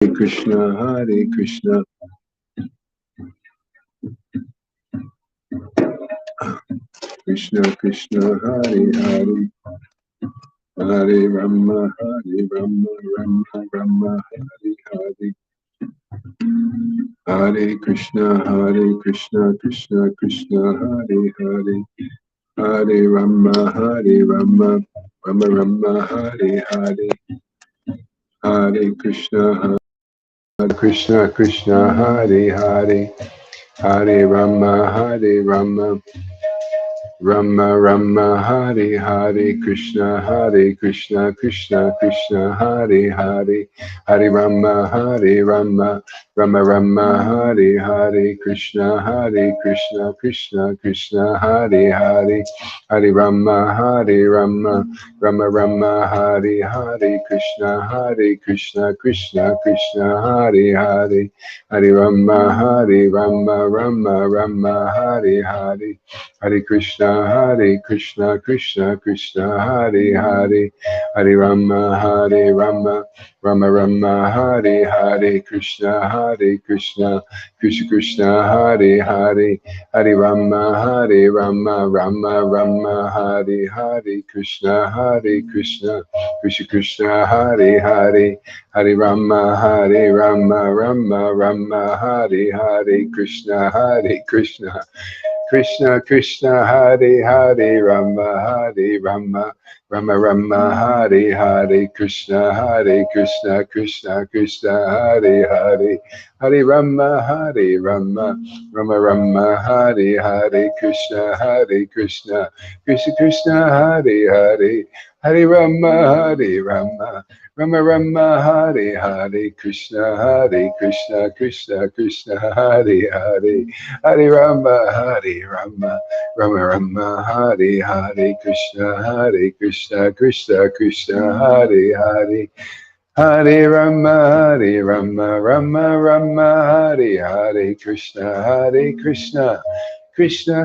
Hare Krishna, Krishna Krishna, Hare Hare, Hare Rama, Hare Rama, Rama Rama, Hare Hare, Hare Krishna, Krishna Krishna, Hare Hare, Hare Rama, Rama Rama, Hare Hare, Hare Krishna, Krishna, Hare Hare, Hare Rama, Rama Rama, Hare Hare, Krishna Krishna, Krishna Hare Hare, Hare Rama, Rama Rama, Hare Hare, Krishna Krishna, Krishna Hare Hare, Hare Rama, Rama Rama, Hare Hare, Krishna Krishna, Krishna Hare Hare, Hare Rama, Rama Rama, Hare Hare, Hare Krishna, Krishna Krishna, Hare Hare, Hare Rama, Rama Rama, Hare Hare, Krishna Krishna, Krishna Hare Hare, Hare Rama, Rama Rama, Hare Hare, Krishna Krishna, Krishna Hare Hare, Hare Rama, Rama Rama, Hare Hare, Krishna Krishna, Krishna Hare Hare, Rama Rama, Hare Hare, Krishna Krishna, Krishna Hare Hare, Hare Rama, Rama Rama, Hare Hare, Krishna Krishna, Krishna Hare Hare, Hare Rama, Rama Rama, Hare Hare, Krishna Krishna Hare Hare, Hare Rama, Rama Rama, Hare Hare, Krishna Krishna Hare Hare, Hare Rama, Rama, Hare Hare, Krishna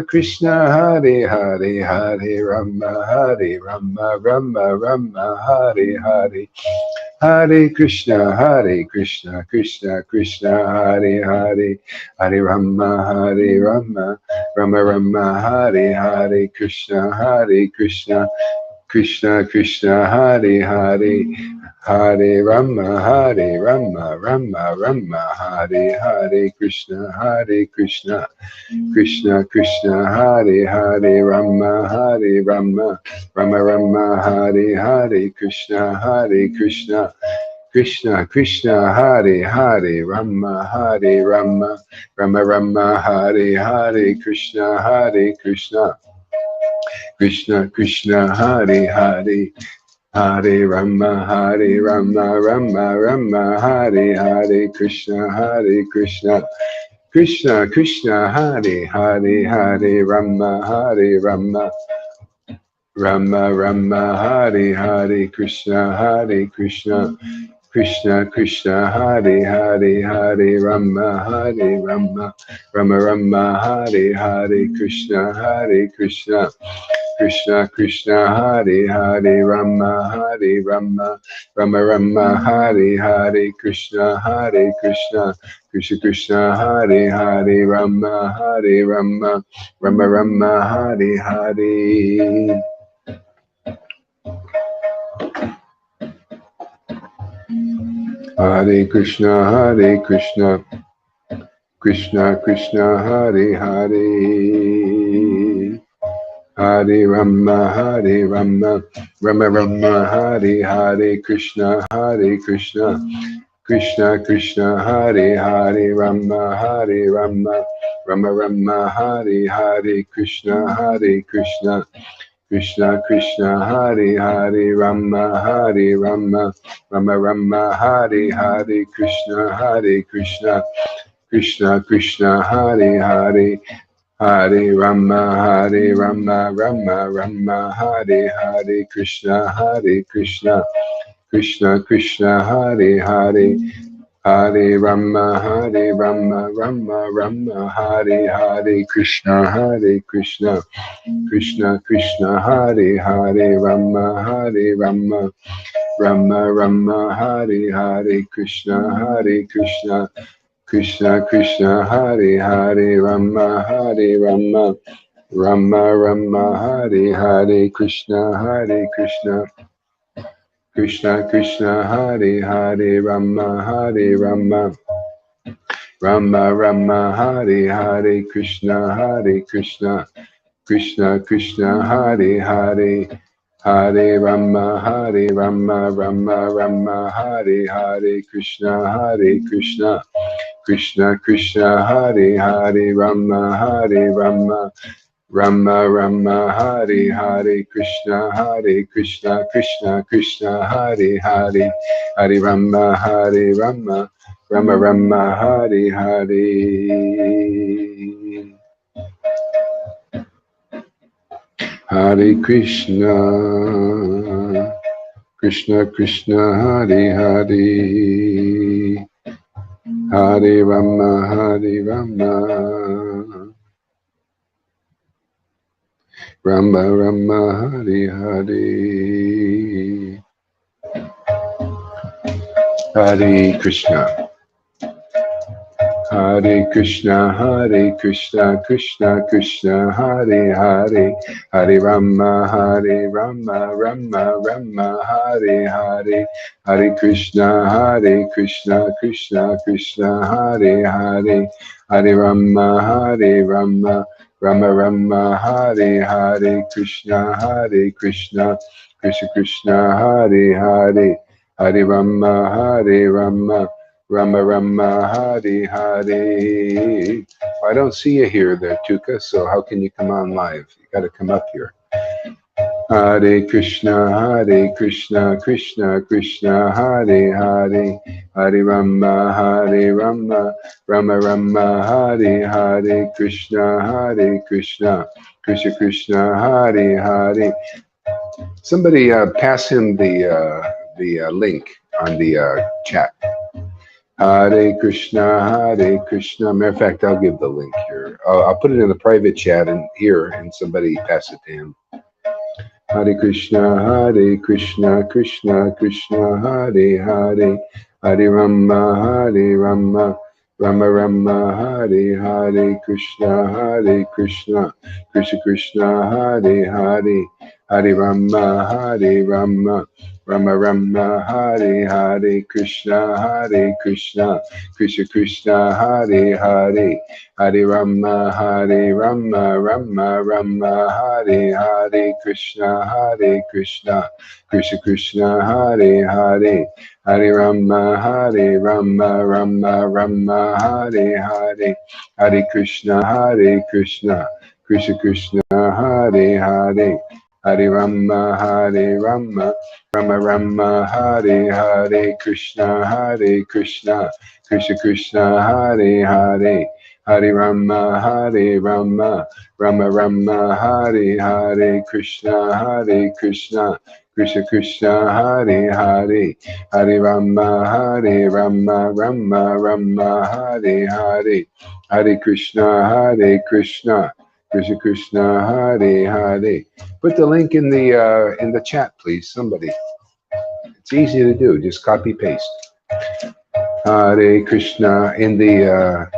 Krishna Hare Hare, Hare Rama, Rama Hare Hare, Hare Krishna, Krishna Hare Hare, Hare Rama, Rama Hare Hare, Krishna Krishna Hare Hare, Hare Rama, Rama Hare Hare, Krishna Krishna Hare Hare, Rama Rama Hare Hare, Krishna Krishna Hare Hare, Rama Rama Hare Hare, Krishna Krishna Hare Hare, Hare Rama, Rama Hare Hare, Krishna Krishna Hare Hare, Rama Hare Hare, Krishna Krishna Hare Hare, Rama Hare Hare, Krishna Krishna Hare Hare, Rama Hare Hare, Krishna Krishna Hare Hare, Rama Hare Hare. Hare Krishna, Krishna Krishna Hare Hare, Hare Rama, Rama Hare Hare, Krishna Krishna Hare Hare, Rama Rama Hare Hare, Krishna Krishna Hare Hare, Rama Rama Hare Hare, Krishna Krishna Hare Hare, Hare Rama, Rama Hare Hare, Krishna Krishna Hare Hare, Hare Rama, Hare Rama, Rama Rama, Hare Hare, Krishna, Hare Krishna, Krishna Krishna, Hare Hare, Rama, Hare Rama, Rama Rama, Hare Hare, Krishna, Hare Krishna, Krishna Krishna, Hare Hare, Rama, Hare Rama, Rama Rama, Hare Hare, Krishna, Hare Krishna, Krishna Krishna, Hare Hare, Rama, Hare Rama, Rama Rama, Hare Hare, Krishna, Hare Krishna, Krishna Krishna, Hare Hare, Hare Rama, Hare Rama, Rama Rama, Hare Hare, Krishna, Hare Krishna, Krishna Krishna, Hare Hare, Rama, Hare Rama, Rama Rama, Hare Hare, Krishna, Hare Krishna, Krishna Krishna, Hare Hare, Hare Rama, Hare Rama, Rama Rama, Hare Hare. Hare Krishna, Krishna Krishna, Hare Hare, Hare Rama, Hare Rama, Rama Rama, Hare Hare. Hare Krishna, Hare Krishna, Hare Krishna, Krishna Krishna, Hare Hare, Hare Rama, Hare Rama, Rama Rama, Hare Hare, Hare Krishna, Hare Krishna, Krishna Krishna, Hare Hare, Hare Rama, Hare Rama, Rama Rama, Hare Hare, Krishna, Hare Krishna, Krishna Krishna, Hare Hare, Hare Rama, Hare Rama, Rama Rama, Hare Hare. I don't see you here there, Tuka, so how can you come on live? You got to come up here. Hare Krishna, Hare Krishna, Krishna Krishna, Hare Hare, Hare Rama, Hare Rama, Rama Rama, Hare Hare, Krishna, Hare Krishna, Krishna Krishna, Hare Hare. Somebody pass him the link on the chat. Hare Krishna, Hare Krishna. Matter of fact, I'll give the link here. I'll put it in the private chat and here, and somebody pass it to him. Hare Krishna, Hare Krishna, Krishna Krishna, Hare Hare, Hare Rama, Hare Rama, Rama Rama, Hare Hare, Krishna, Hare Krishna, Krishna Krishna, Hare Hare, Hare Rama, Hare Rama, Rama Rama, Hare Hare, Krishna, Hare Krishna, Krishna Krishna, Hare Hare, Hare Rama, Hare Rama, Rama Rama, Hare Hare, Krishna, Hare Krishna, Krishna Krishna, Hare Hare, Hare Rama, Hare Rama, Rama Rama, Hare Hare, Hare Krishna, Hare Krishna, Krishna Krishna, Hare Hare, Hare Rama, Hare Rama, Rama Rama, Hare Hare, Krishna, Hare Krishna, Krishna Krishna, Hare Hare, Hare Rama, Hare Rama, Rama Rama, Hare Hare, Krishna, Hare Krishna, Krishna Krishna, Hare Hare, Hare Rama, Hare Rama, Rama Rama, Hare Hare, Hare Krishna, Hare Krishna, Krishna Krishna, Hare Hare. Put the link in the chat, please, somebody. It's easy to do. Just copy paste. Hare Krishna in the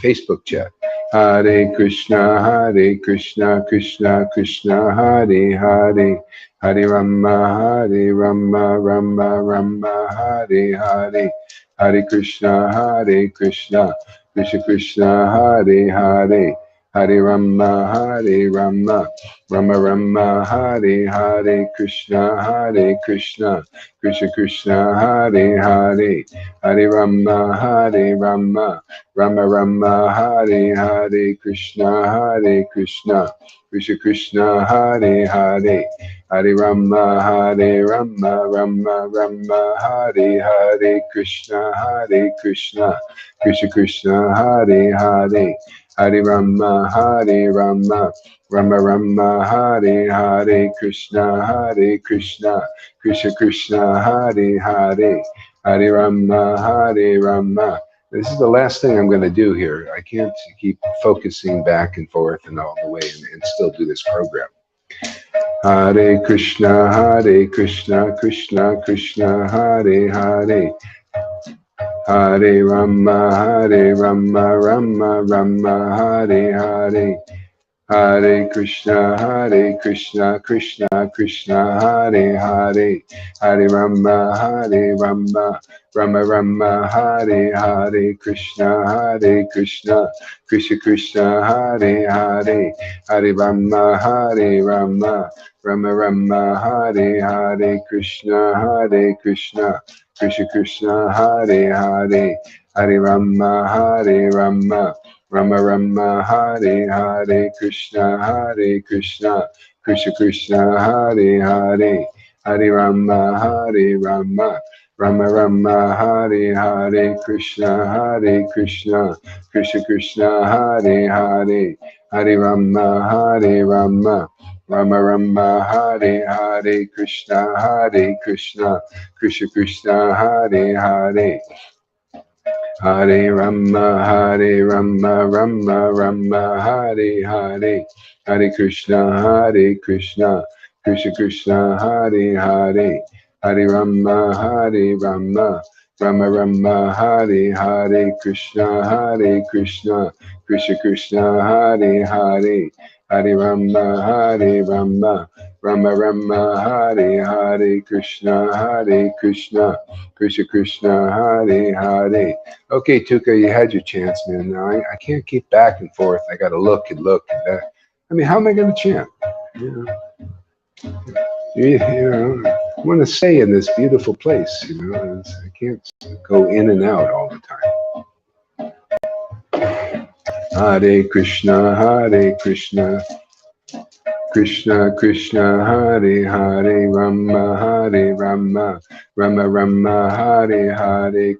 Facebook chat. Hare Krishna, Hare Krishna, Krishna Krishna, Hare Hare, Hare Rama, Hare Rama, Rama Rama, Hare Hare, Hare Krishna, Hare Krishna, Krishna Krishna, Hare Hare, Hare Rama, Hare Rama, Rama Rama, Hare Hare, Krishna, Hare Krishna, Krishna Krishna, Hare Hare, Hare Rama, Hare Rama, Rama Rama, Hare Hare, Krishna, Hare Krishna, Krishna Krishna, Hare Hare, Hare Rama, Hare Rama, Rama Rama, Hare Hare, Krishna, Hare Krishna, Krishna Krishna, Hare Hare, Hare Rama, Hare Rama, Rama Rama, Hare Hare, Krishna, Hare Krishna, Krishna Krishna, Hare Hare, Hare Rama, Hare Rama. This is the last thing I'm going to do here. I can't keep focusing back and forth and all the way and still do this program. Hare Krishna, Hare Krishna, Krishna Krishna, Hare Hare. Hare Rama, Hare Rama, Rama Rama, Hare Hare. Hare Krishna, Krishna Krishna, Hare Hare. Hare Rama, Hare Rama, Rama Rama, Hare Hare. Krishna, Krishna Krishna, Hare Hare. Hare Rama, Hare Rama, Rama Rama, Hare Hare. Krishna, Krishna Krishna, Hare Hare. Hare Rama, Hare Rama, Rama Rama, Hare Hare. Krishna, Krishna Krishna, Hare Hare. Hare Rama, Hare Rama, Rama Rama, Hare Hare. Krishna, Krishna Krishna, Hare Hare. Hare Rama, Hare Rama, Rama Rama, Hare Hare. Krishna, Krishna Krishna, Hare Hare. Hare Rama, Hare Rama, Rama Rama, Hare Hare. Hare Krishna, Krishna Krishna, Hare Hare. Hare Rama, Hare Rama, Rama Rama, Hare Hare. Krishna, Krishna Krishna, Hare Hare. Hare Rama, Hare Rama, Rama Rama, Hare Hare. Krishna, Krishna Krishna, Hare Hare. Okay, Tuka, you had your chance, man. Now I can't keep back and forth. I got to look and look and back. I mean, how am I going to chant? I want to stay in this beautiful place. I can't go in and out all the time. Hare Krishna, Krishna Krishna, Hare Hare. Rama, Rama Rama, Hare Hare.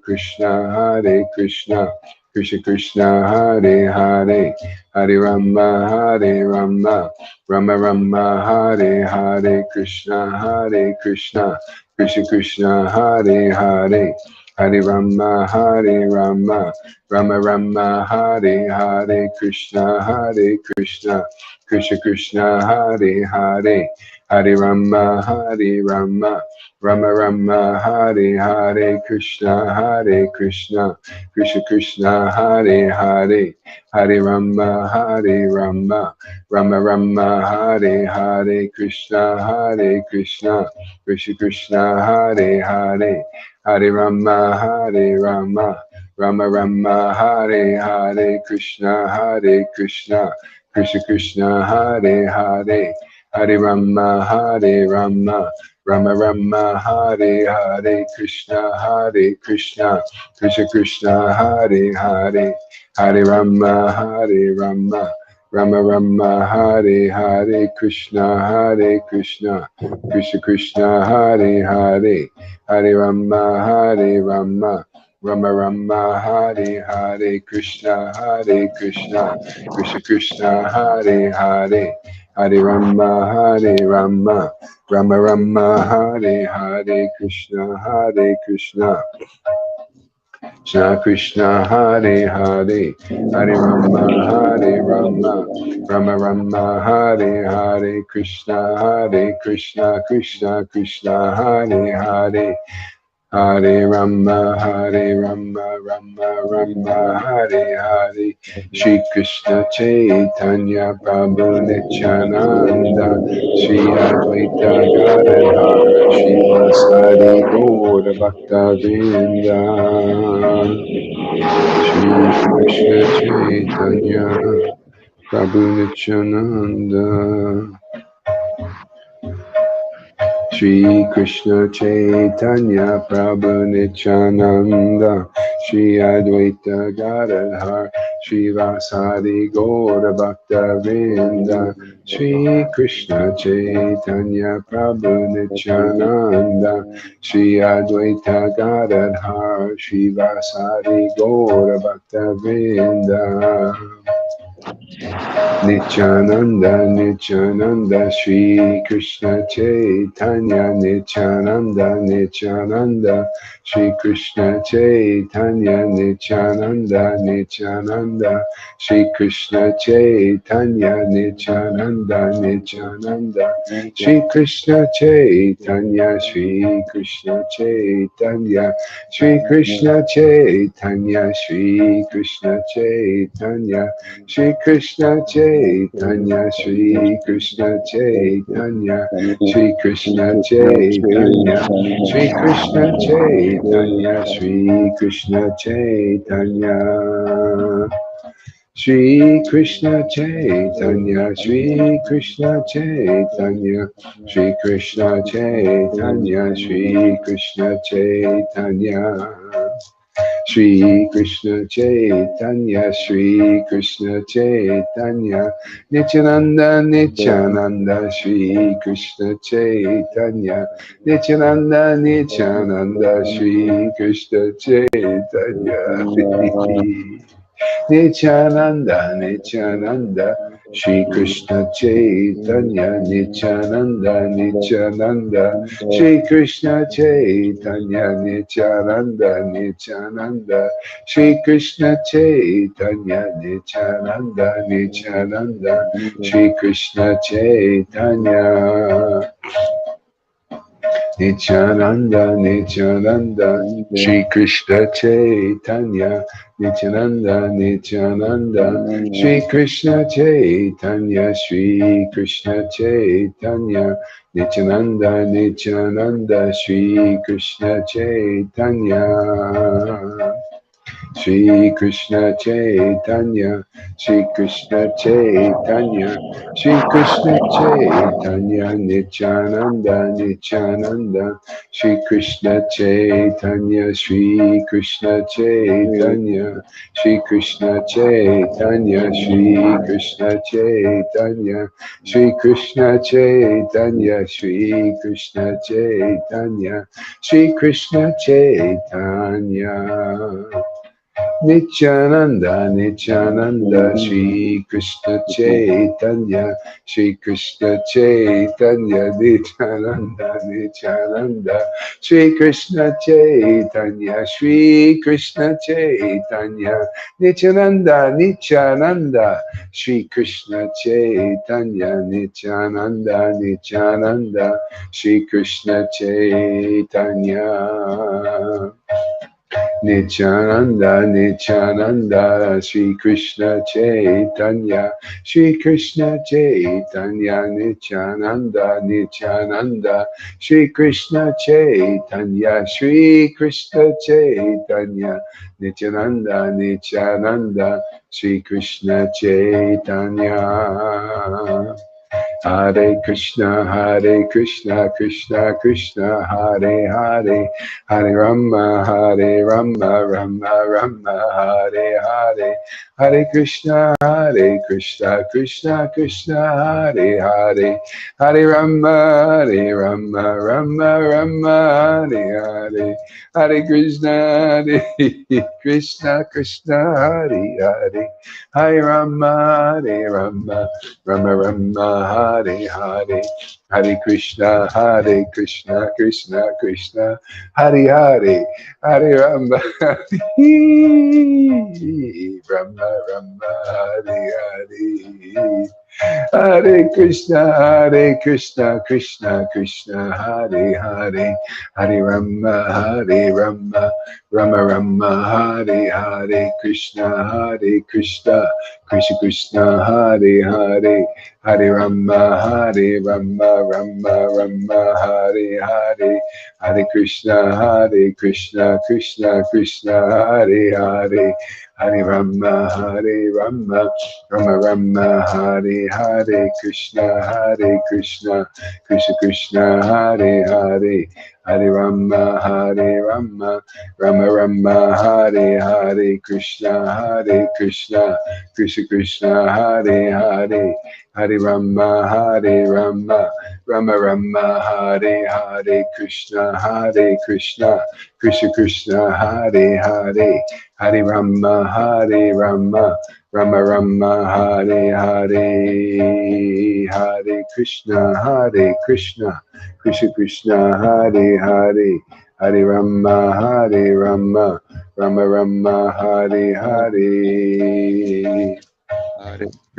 Krishna, Krishna Krishna, Hare Hare. Hare Rama, Rama Rama, Hare Hare. Krishna, Krishna Krishna, Hare Hare. Hare Rama, Rama Rama, Hare Hare. Krishna, Krishna Krishna, Hare Hare. Hare Rama, Rama Rama, Hare Hare. Krishna, Krishna Krishna, Hare Hare. Hare Rama, Rama Rama, Hare Hare. Krishna, Krishna Krishna, Hare Hare. Hare Rama, Rama Rama, Hare Hare. Krishna, Krishna Krishna, Hare Hare. Hare Rama, Rama Rama, Hare Hare. Krishna, Krishna Krishna, Hare Hare. Hare Rama, Rama Rama, Hare Hare. Krishna, Krishna Krishna, Hare Hare. Hare Rama, Rama Rama, Hare Hare. Krishna, Krishna Krishna, Hare Hare. Hare Rama, Rama Rama, Hare Hare. Krishna, Krishna Krishna, Hare Hare. Hare Rama, Rama Rama, Hare Hare. Krishna, Krishna Krishna, Hare Hare. Hare Rama, Rama Rama, Hare Hare. Shri Krishna Chaitanya Prabhu Nityananda, Shri Advaita Gadadhara, Shri Vasari Gaura Bhakta Vrinda. Shri Krishna Chaitanya Prabhu Nityananda, Shri Krishna Chaitanya Prabhu Nityananda, Shri Advaita Gadadhar, Shri Vasari Gaura Bhakta Vrinda. Shri Krishna Chaitanya Prabhu Nityananda, Shri Advaita Gadadhar, Shri Vasari Gaura Bhakta Vrinda. Nityananda, Nityananda, Shri Krishna Chaitanya, Nityananda, Nityananda, Shri Krishna Chaitanya, Nityananda, Nityananda, Shri Krishna Chaitanya, Nityananda, Nityananda, Shri Krishna Chaitanya, Shri Krishna Chaitanya, Shri Krishna Chaitanya, Shri Krishna Chaitanya, Shri Krishna Chaitanya, Shri Krishna Chaitanya, Shri Krishna Chaitanya, Shri Krishna Chaitanya, Shri Krishna Chaitanya. Shri Krishna Chaitanya, Shri Krishna Chaitanya, Shri Krishna Chaitanya, Shri Krishna Chaitanya. Shri Krishna Chaitanya, Shri Krishna Chaitanya, Nityananda, Nityananda, Shri Krishna Chaitanya, Nityananda, Nityananda, Shri Krishna Chaitanya. Nityananda, Nityananda, Shri Krishna Chaitanya, Nityananda, Nityananda, Shri Krishna Chaitanya, Nityananda, Nityananda, Shri Krishna Chaitanya, Nityananda, Nityananda, Shri Krishna Chaitanya. Nityananda, Nityananda, Shri Krishna Chaitanya, Nityananda, Nityananda, Shri Krishna Chaitanya, Shri Krishna Chaitanya, Nityananda, Nityananda, Shri Krishna Chaitanya. Shri Krishna Chaitanya, Shri Krishna Chaitanya, Shri Krishna Chaitanya, Nityananda, Nityananda, Shri Krishna Chaitanya, Shri Krishna Chaitanya, Shri Krishna Chaitanya, Shri Krishna Chaitanya, Shri Krishna Chaitanya, Shri Krishna Chaitanya, Shri Krishna Chaitanya. Nityananda, Nityananda, Shri Krishna Chaitanya, Shri Krishna Chaitanya, Nityananda, Nityananda, Shri Krishna Chaitanya, Shri Krishna Chaitanya, Nityananda, Nityananda, Shri Krishna Chaitanya, Nityananda, Nityananda, Shri Krishna Chaitanya. Nityananda, Nityananda, Shri Krishna Chaitanya, Shri Krishna Chaitanya, Nityananda, Nityananda, Shri Krishna Chaitanya, Shri Krishna Chaitanya, Nityananda, Nityananda, Shri Krishna Chaitanya. Hare Krishna, Krishna Krishna, Hare Hare, Hare Rama, Rama Rama, Hare Hare, Hare Krishna, Krishna Krishna, Hare Hare, Hare Rama, Rama, Hare Hare, Hare Krishna, Krishna Krishna, Hare Hare, Hare Rama, Rama, Hare Hare, Hare Krishna, Krishna Krishna, Hare Hare, Hare Rama, Rama, Hare Hare. Hare Krishna, Krishna Krishna, Hare Hare, Hare Rama, Rama, Hare Hare, Krishna, Krishna Krishna, Hare Hare, Hare Rama, Rama, Hare Hare, Hare Krishna, Krishna Krishna, Hare Hare, Hare Rama, Rama, Hare Hare, Krishna, Krishna Krishna, Hare Hare, Hare Rama, Rama, Hare Hare, Krishna, Krishna Krishna, Hare Hare, Hare Rama, Rama Rama, Hare Hare Krishna, Hare Krishna, Krishna Krishna, Hare Hare, Hare Rama, Hare Rama, Rama Rama, Hare Hare, Hare Krishna, Krishna Krishna, Hare Hare, Hare Rama, Hare Rama, Rama Rama, Hare Hare.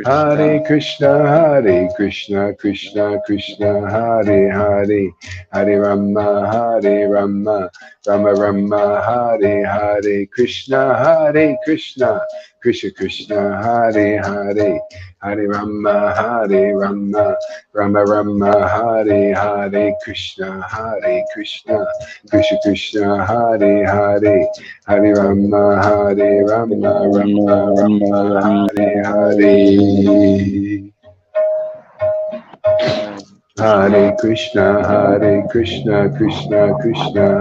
Hare Krishna, Krishna Krishna, Hare Hare, Hare Rama, Hare Rama, Rama Rama, Hare Hare, Krishna, Krishna Krishna, Hare Hare, Hare Rama, Hare Rama, Rama Rama, Hare Hare, Krishna, Krishna Krishna, Hare Hare, Hare Rama, Hare Rama, Rama Rama, Hare Hare. Hare Krishna, Krishna Krishna,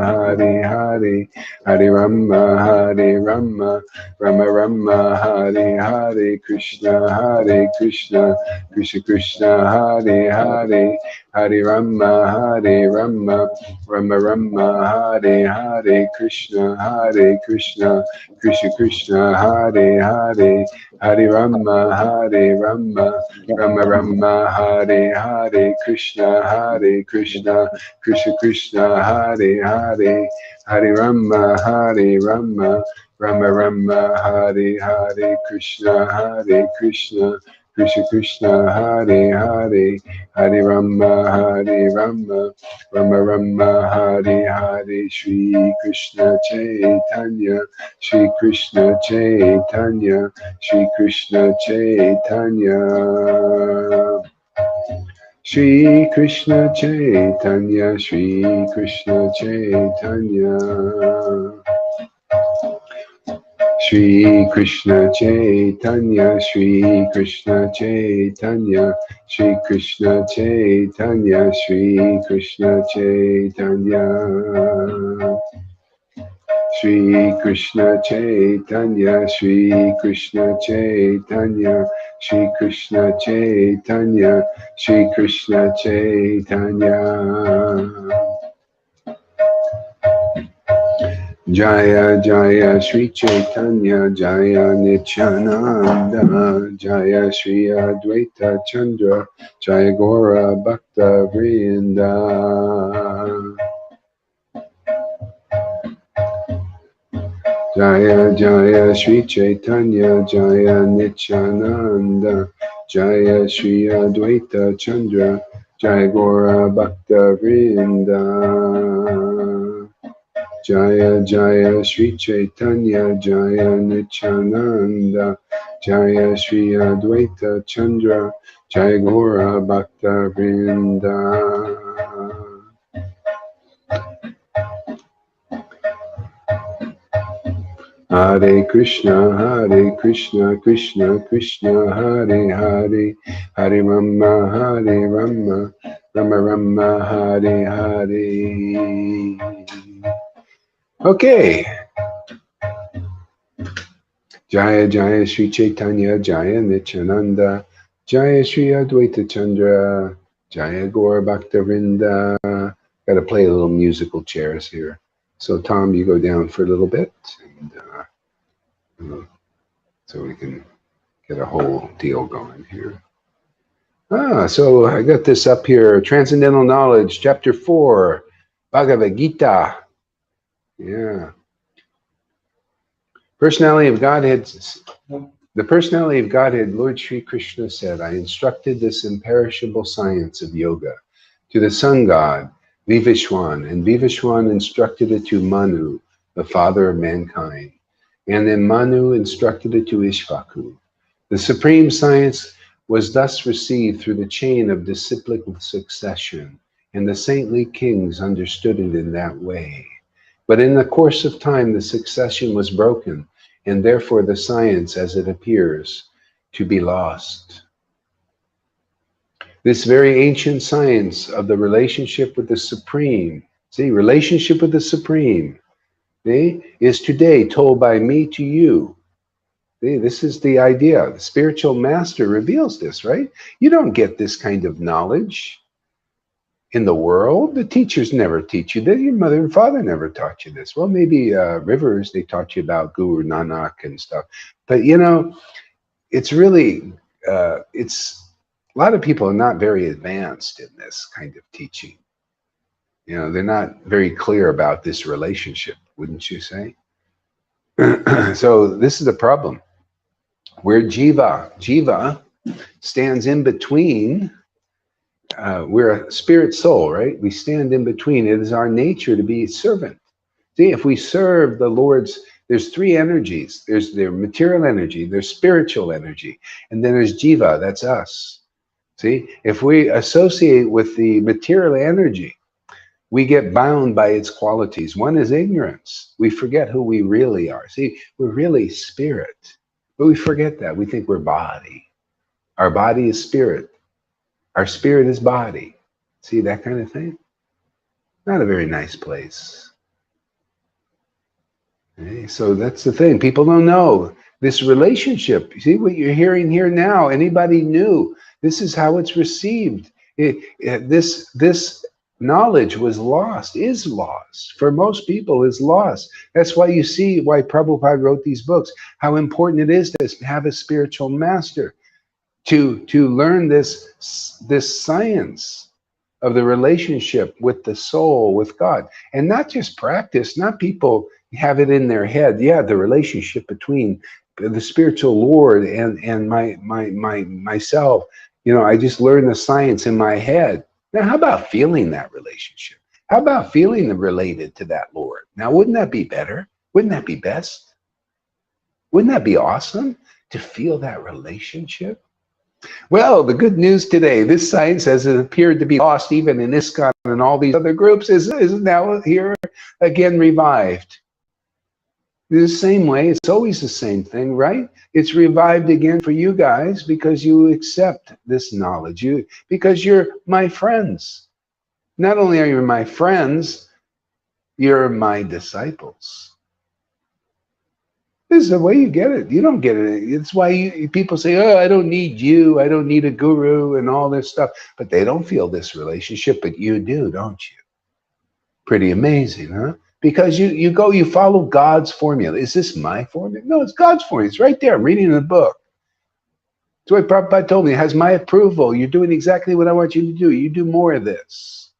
Hare Hare, Hare Rama, Rama Rama, Hare Hare, Krishna, Krishna Krishna, Hare Hare, Hare Rama, Rama Rama, Hare Hare, Krishna, Krishna Krishna, Hare Hare, Hare Rama, Rama Rama, Hare Hare, Krishna, Krishna Krishna, Hare Hare, Hare Rama, Rama Rama, Hare Hare, Krishna, Krishna Krishna, Hare Hare, Hare Rama, Rama Rama, Hare Hare, Shri Krishna Chaitanya, Shri Krishna Chaitanya, Shri Krishna Chaitanya, Shri Krishna Chaitanya, Shri Krishna Chaitanya, Shri Krishna Chaitanya, Shri Krishna Chaitanya, Shri Krishna Chaitanya, Shri Krishna Chaitanya, Shri Krishna Chaitanya, Shri Krishna Chaitanya, Shri Krishna Chaitanya, Shri Krishna Chaitanya. Jaya Jaya Shri Chaitanya, Jaya Nityananda, Jaya Shri Advaita Chandra, Jaya Gora Bhakta Vrinda. Jaya Jaya Shri Chaitanya, Jaya Nityananda, Jaya Shri Advaita Chandra, Jaya Gora Bhakta Vrinda. Jaya Jaya Shri Chaitanya, Jaya Nityananda, Jaya Shri Advaita Chandra, Jaya Gora Bhakta Vrinda. Hare Krishna, Krishna Krishna, Hare Hare, Hare Rama, Rama Rama, Hare Hare. Okay. Jaya Jaya Shri Chaitanya, Jaya Nityananda, Jaya Shri Advaita Chandra, Jaya Gaura Bhaktavinda. Got to play a little musical chairs here. So Tom, you go down for a little bit, and so we can get a whole deal going here. So I got this up here, Transcendental Knowledge, Chapter 4, Bhagavad Gita. Yeah. Personality of Godhead. The personality of Godhead, Lord Sri Krishna said, I instructed this imperishable science of yoga to the sun god, Vivishwan, and Vivishwan instructed it to Manu, the father of mankind. And then Manu instructed it to Ishvaku. The supreme science was thus received through the chain of disciplic succession, and the saintly kings understood it in that way. But in the course of time, the succession was broken, and therefore the science, as it appears, to be lost. This very ancient science of the relationship with the Supreme, see, relationship with the Supreme, see, is today told by me to you. See, this is the idea. The spiritual master reveals this, right? You don't get this kind of knowledge. in the world. The teachers never teach you that. Your mother and father never taught you this. Well, maybe Rivers, they taught you about Guru Nanak and stuff. But, you know, it's really, it's a lot of people are not very advanced in this kind of teaching. You know, they're not very clear about this relationship, wouldn't you say? So this is a problem. Where Jiva stands in between. We're a spirit soul, right? We stand in between. It is our nature to be a servant. See, if we serve the Lord's, there's three energies. There's their material energy, there's spiritual energy, and then there's Jiva, that's us. See, if we associate with the material energy, we get bound by its qualities. One is ignorance. We forget who we really are. See, we're really spirit, but we forget that. We think we're body. Our body is spirit. Our spirit is body. See, that kind of thing? Not a very nice place. Okay, so that's the thing. People don't know this relationship. You see what you're hearing here now? Anybody new? This is how it's received. This knowledge was lost, is lost. For most people, is lost. That's why you see why Prabhupada wrote these books, how important it is to have a spiritual master, to learn this science of the relationship with the soul, with God. And not just practice, not people have it in their head. Yeah, the relationship between the spiritual Lord and myself. You know, I just learned the science in my head. Now, how about feeling that relationship? How about feeling related to that Lord? Now, wouldn't that be better? Wouldn't that be best? Wouldn't that be awesome to feel that relationship? Well, the good news today, this science, as it appeared to be lost even in ISKCON and all these other groups, is now here again revived. The same way, it's always the same thing, right? It's revived again for you guys because you accept this knowledge, because you're my friends. Not only are you my friends, you're my disciples. This is the way you get it. You don't get it. It's why people say, oh, I don't need you. I don't need a guru and all this stuff. But they don't feel this relationship, but you do, don't you? Pretty amazing, huh? Because you follow God's formula. Is this my formula? No, it's God's formula. It's right there. I'm reading the book. That's why Prabhupada told me, it has my approval. You're doing exactly what I want you to do. You do more of this.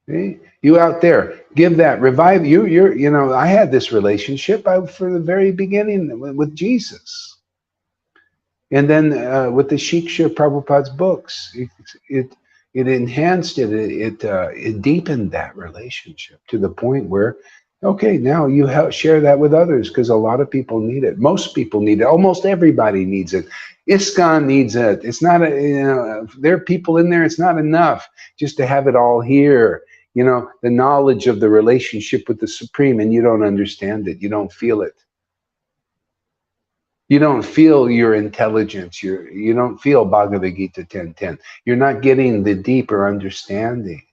See? You out there, give that, revive you. You know, I had this relationship for the very beginning with Jesus. And then with the Shiksha Prabhupada's books, it enhanced it. It deepened that relationship to the point where, okay, now you share that with others because a lot of people need it. Most people need it. Almost everybody needs it. ISKCON needs it. It's not there are people in there. It's not enough just to have it all here. You know, the knowledge of the relationship with the Supreme, and you don't understand it. You don't feel it. You don't feel your intelligence. You don't feel Bhagavad Gita 10:10. You're not getting the deeper understanding.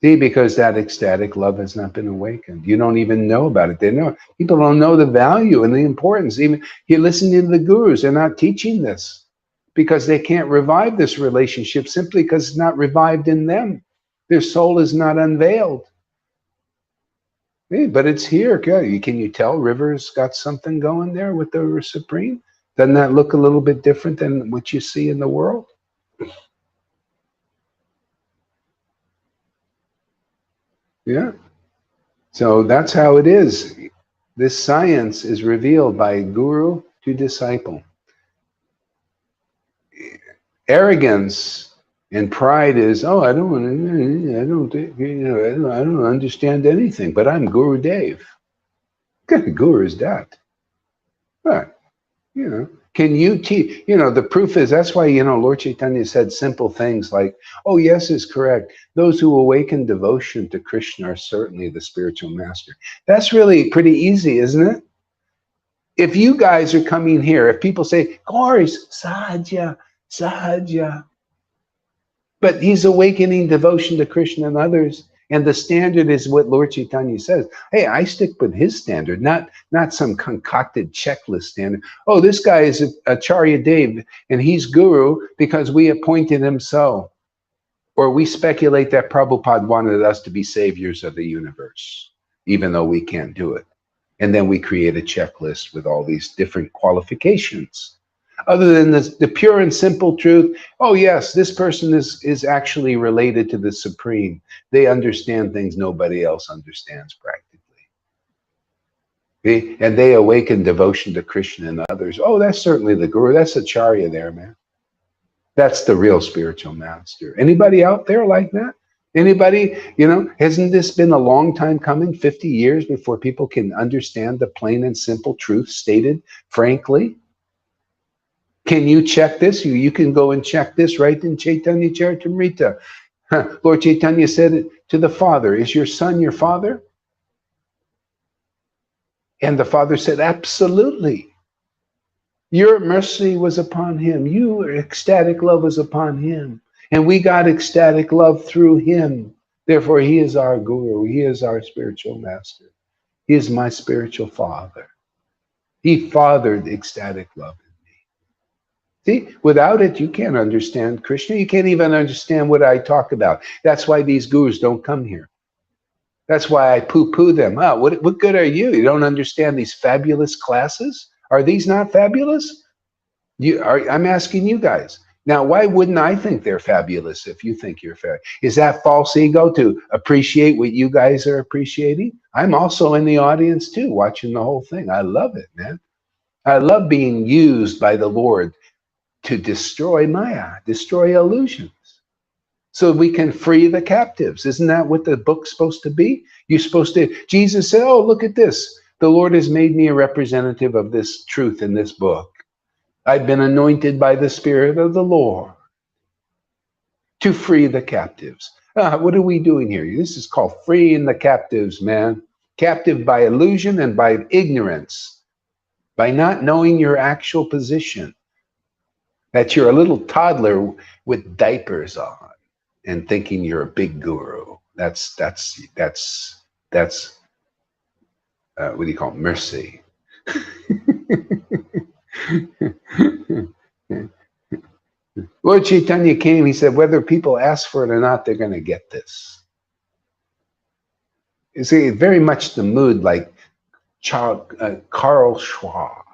See, because that ecstatic love has not been awakened. You don't even know about it. People don't know the value and the importance. Even you listen to the gurus, they're not teaching this because they can't revive this relationship simply because it's not revived in them. Their soul is not unveiled. Hey, but it's here. Can you tell River's got something going there with the Supreme? Doesn't that look a little bit different than what you see in the world? Yeah. So that's how it is. This science is revealed by guru to disciple. Arrogance and pride is, oh, I don't understand anything, but I'm Guru Dev. What kind of guru is that? But, you know, can you teach? You know, the proof is, that's why, you know, Lord Caitanya said simple things like, oh, yes, is correct. Those who awaken devotion to Krishna are certainly the spiritual master. That's really pretty easy, isn't it? If you guys are coming here, if people say, Gauri's Sahaja, Sahaja, but he's awakening devotion to Krishna and others, And the standard is what Lord Caitanya says. Hey, I stick with his standard, not some concocted checklist standard. Oh, this guy is Acharya Dev, and he's guru because we appointed him so. Or we speculate that Prabhupada wanted us to be saviors of the universe, even though we can't do it. And then we create a checklist with all these different qualifications. Other than the pure and simple truth, oh yes, this person is actually related to the Supreme. They understand things nobody else understands practically. And they awaken devotion to Krishna and others. Oh, that's certainly the guru. That's Acharya there, man. That's the real spiritual master. Anybody out there like that? Anybody, hasn't this been a long time coming, 50 years before people can understand the plain and simple truth stated frankly? Can you check this? You can go and check this right in Chaitanya Charitamrita. Lord Caitanya said it to the father, is your son your father? And the father said, absolutely. Your mercy was upon him. Your ecstatic love was upon him. And we got ecstatic love through him. Therefore, he is our guru. He is our spiritual master. He is my spiritual father. He fathered ecstatic love in me. See, without it, you can't understand Krishna. You can't even understand what I talk about. That's why these gurus don't come here. That's why I poo-poo them. Oh, what good are you? You don't understand these fabulous classes? Are these not fabulous? I'm asking you guys. Now, why wouldn't I think they're fabulous if you think you're fabulous? Is that false ego to appreciate what you guys are appreciating? I'm also in the audience too, watching the whole thing. I love it, man. I love being used by the Lord to destroy Maya, destroy illusions, so we can free the captives. Isn't that what the book's supposed to be? You're supposed to, Jesus said, oh, look at this. The Lord has made me a representative of this truth in this book. I've been anointed by the Spirit of the Lord to free the captives. What are we doing here? This is called freeing the captives, man. Captive by illusion and by ignorance, by not knowing your actual position, that you're a little toddler with diapers on and thinking you're a big guru. That's what do you call it? Mercy. Lord Caitanya came, he said, whether people ask for it or not, they're going to get this. You see, very much the mood like Carl Schwab.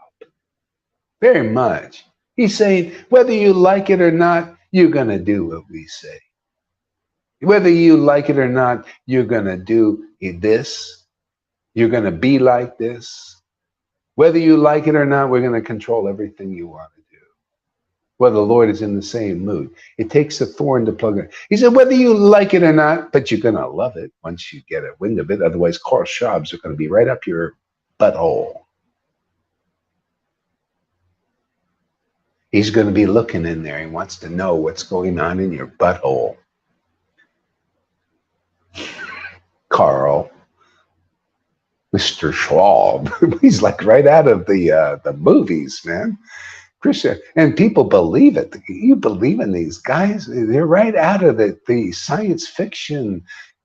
Very much. He's saying, whether you like it or not, you're going to do what we say. Whether you like it or not, you're going to do this. You're going to be like this. Whether you like it or not, we're going to control everything you want to do. Well, the Lord is in the same mood. It takes a thorn to plug it. He said, whether you like it or not, but you're going to love it once you get a wind of it. Otherwise, Carl Schwabs are going to be right up your butthole. He's going to be looking in there. He wants to know what's going on in your butthole. Carl. Mr. Schwab. He's like right out of the movies, man. Krishna, and people believe it. You believe in these guys? They're right out of the science fiction,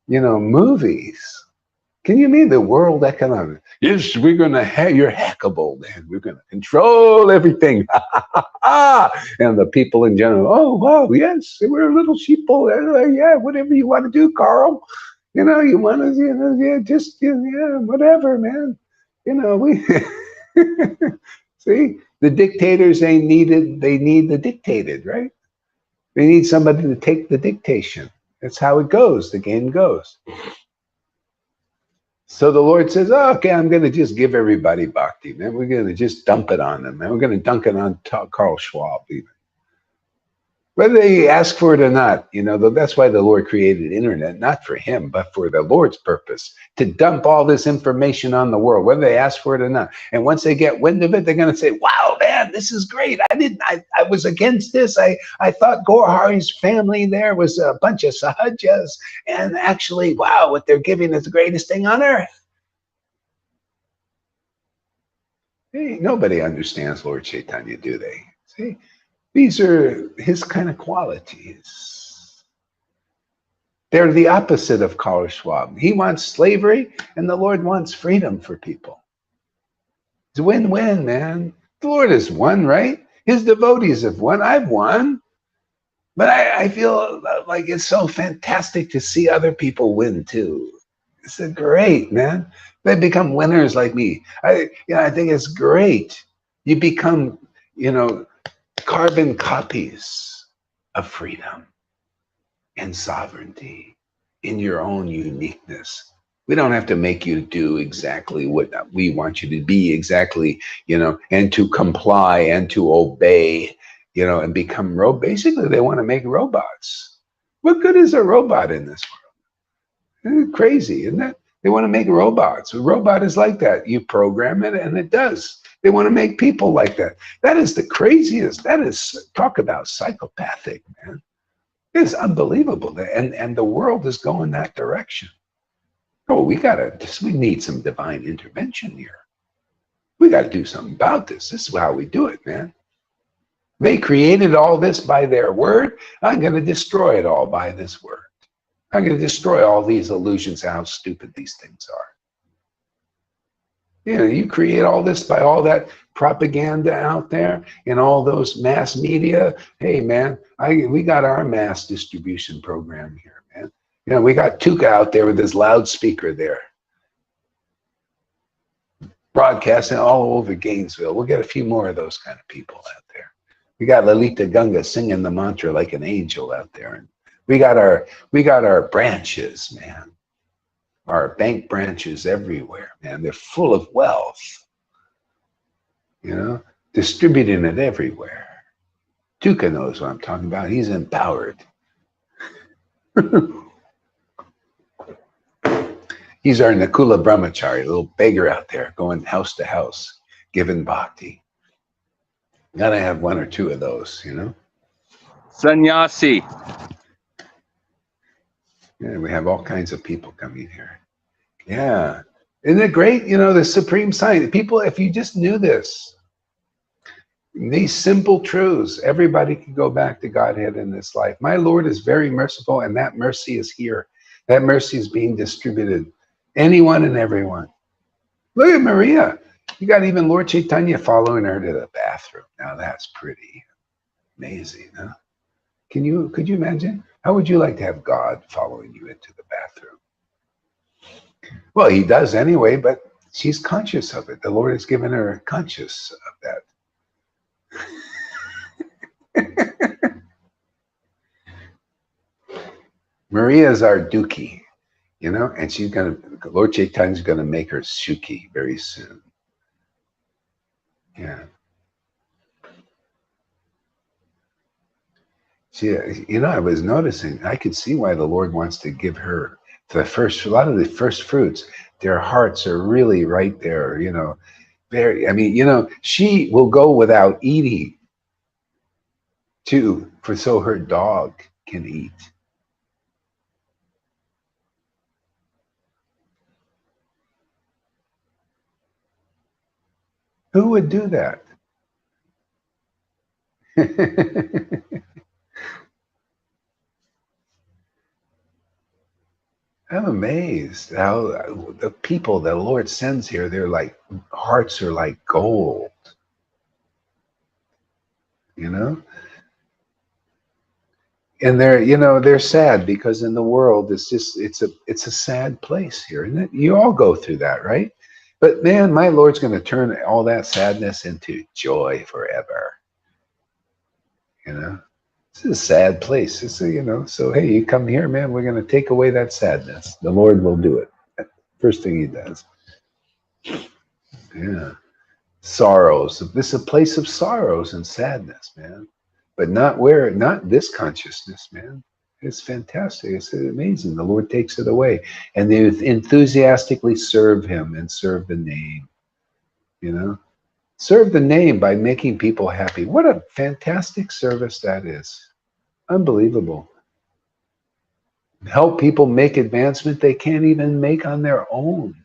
movies. Can you mean the world economic? Yes, we're going to have, you're hackable, man. We're going to control everything. And the people in general, oh, wow, yes, we're little sheeple. Yeah, whatever you want to do, Carl. You want to, whatever, man. We see, the dictators ain't needed. They need the dictated, right? They need somebody to take the dictation. That's how it goes. The game goes. So the Lord says, oh, okay, I'm going to just give everybody bhakti, man. We're going to just dump it on them, man. We're going to dunk it on Carl Schwab, even. Whether they ask for it or not, that's why the Lord created internet, not for him, but for the Lord's purpose, to dump all this information on the world, whether they ask for it or not. And once they get wind of it, they're going to say, wow, man, this is great. I was against this. I thought Gaurahari's family there was a bunch of sahajas. And actually, wow, what they're giving is the greatest thing on earth. Hey, nobody understands Lord Caitanya, do they? See? These are his kind of qualities. They're the opposite of Karl Schwab. He wants slavery, and the Lord wants freedom for people. It's a win-win, man. The Lord has won, right? His devotees have won. I've won. But I feel like it's so fantastic to see other people win too. It's great, man. They become winners like me. I think it's great. You become, carbon copies of freedom and sovereignty in your own uniqueness. We don't have to make you do exactly what we want you to be exactly, and to comply and to obey, and become basically they want to make robots. What good is a robot in this world? It's crazy, isn't it? They want to make robots. A robot is like that. You program it and it does. They want to make people like that. That is the craziest. That is, talk about psychopathic, man. It's unbelievable. And the world is going that direction. Oh, we need some divine intervention here. We got to do something about this. This is how we do it, man. They created all this by their word. I'm going to destroy it all by this word. I'm going to destroy all these illusions of how stupid these things are. You create all this by all that propaganda out there and all those mass media. Hey, man, we got our mass distribution program here, man. We got Tuka out there with his loudspeaker there, broadcasting all over Gainesville. We'll get a few more of those kind of people out there. We got Lalita Gunga singing the mantra like an angel out there. And we got our branches, man. Our bank branches everywhere, man. They're full of wealth, distributing it everywhere. Tuka knows what I'm talking about. He's empowered. He's our Nakula Brahmachari, little beggar out there going house to house, giving bhakti. Gotta have one or two of those, Sannyasi. Yeah, we have all kinds of people coming here. Yeah. Isn't it great? The supreme sign. People, if you just knew this, these simple truths, everybody can go back to Godhead in this life. My Lord is very merciful, and that mercy is here. That mercy is being distributed. Anyone and everyone. Look at Maria. You got even Lord Caitanya following her to the bathroom. Now that's pretty amazing, huh? Could you imagine? How would you like to have God following you into the bathroom? Well, he does anyway, but she's conscious of it. The Lord has given her conscious of that. Maria is our Dukhi, and she's Lord Chaitanya's gonna make her Shuki very soon. Yeah. See, I was noticing, I could see why the Lord wants to give her a lot of the first fruits. Their hearts are really right there, she will go without eating too, so her dog can eat. Who would do that? I'm amazed how the people the Lord sends here, their hearts are like gold, and they're sad because in the world it's a sad place here, isn't it? You all go through that, right? But man, my Lord's going to turn all that sadness into joy forever. This is a sad place. It's so hey, you come here, man, we're going to take away that sadness. The Lord will do it. First thing he does. Yeah. Sorrows. This is a place of sorrows and sadness, man. But not this consciousness, man. It's fantastic. It's amazing. The Lord takes it away. And they enthusiastically serve him and serve the name. Serve the name by making people happy. What a fantastic service that is. Unbelievable. Help people make advancement they can't even make on their own.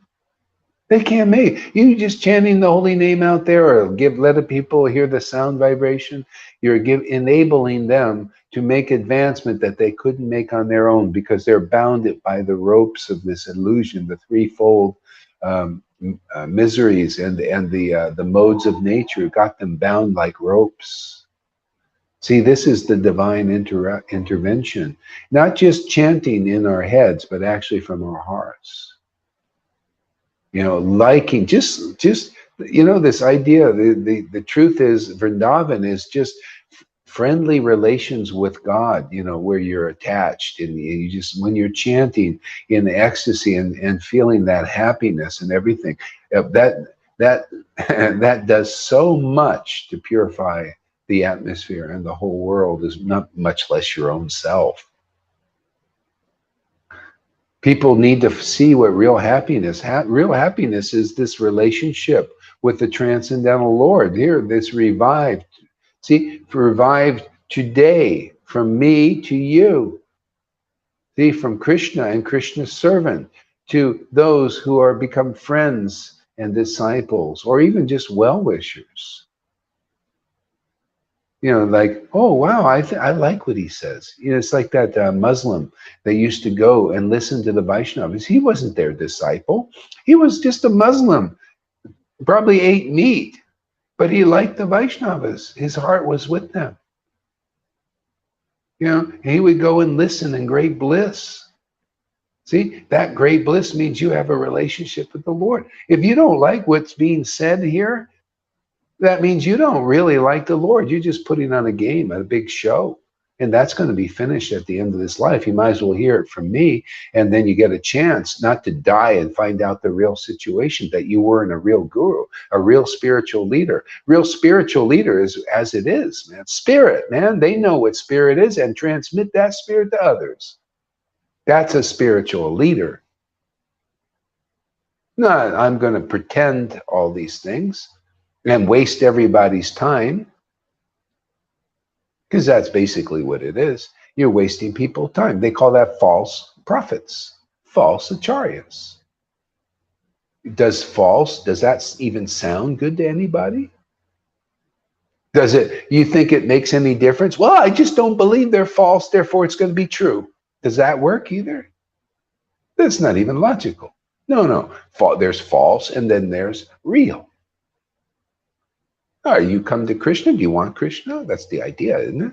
They can't make you just chanting the holy name out there, or let the people hear the sound vibration. You're enabling them to make advancement that they couldn't make on their own, because they're bounded by the ropes of this illusion, the threefold miseries, and the modes of nature got them bound like ropes. See, this is the divine intervention, not just chanting in our heads, but actually from our hearts. Liking, just this idea. The truth is, Vrindavan is just friendly relations with God, where you're attached, and you just, when you're chanting in ecstasy and feeling that happiness and everything, that that does so much to purify the atmosphere and the whole world, is not much less your own self. People need to see what real happiness. Real happiness is this relationship with the transcendental Lord. Here, this revived. See, revived today from me to you. See, from Krishna and Krishna's servant to those who are become friends and disciples, or even just well-wishers. Like, oh wow, I like what he says. It's like that Muslim that used to go and listen to the Vaishnavas. He wasn't their disciple. He was just a Muslim. Probably ate meat, but he liked the Vaishnavas. His heart was with them. He would go and listen in great bliss. See, that great bliss means you have a relationship with the Lord. If you don't like what's being said here, that means you don't really like the Lord. You're just putting on a game, a big show. And that's going to be finished at the end of this life. You might as well hear it from me. And then you get a chance not to die and find out the real situation, that you weren't a real guru, a real spiritual leader. Real spiritual leader is as it is, man. Spirit, man. They know what spirit is and transmit that spirit to others. That's a spiritual leader. No, I'm going to pretend all these things and waste everybody's time, because that's basically what it is. You're wasting people's time. They call that false prophets, false acharyas. Does that even sound good to anybody? You think it makes any difference? Well, I just don't believe they're false, therefore it's going to be true. Does that work either? That's not even logical. No. There's false, and then there's real. All right, you come to Krishna. Do you want Krishna? That's the idea, isn't it?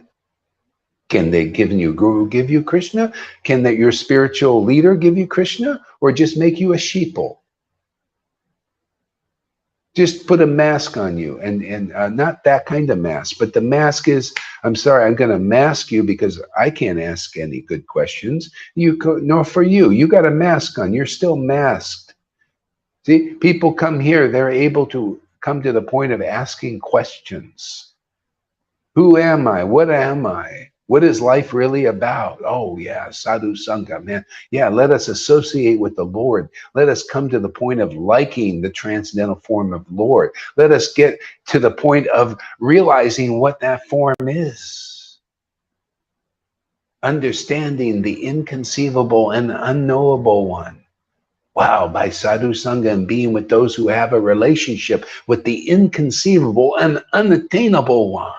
Can they guru give you Krishna? Can your spiritual leader give you Krishna, or just make you a sheeple? Just put a mask on you, and not that kind of mask, but the mask is, I'm sorry, I'm going to mask you because I can't ask any good questions. No, for you got a mask on. You're still masked. See, people come here, they're able to come to the point of asking questions. Who am I? What am I? What is life really about? Oh, yeah, sadhu sangha, man. Yeah, let us associate with the Lord. Let us come to the point of liking the transcendental form of Lord. Let us get to the point of realizing what that form is. Understanding the inconceivable and unknowable one. Wow, by sadhu sangha and being with those who have a relationship with the inconceivable and unattainable one.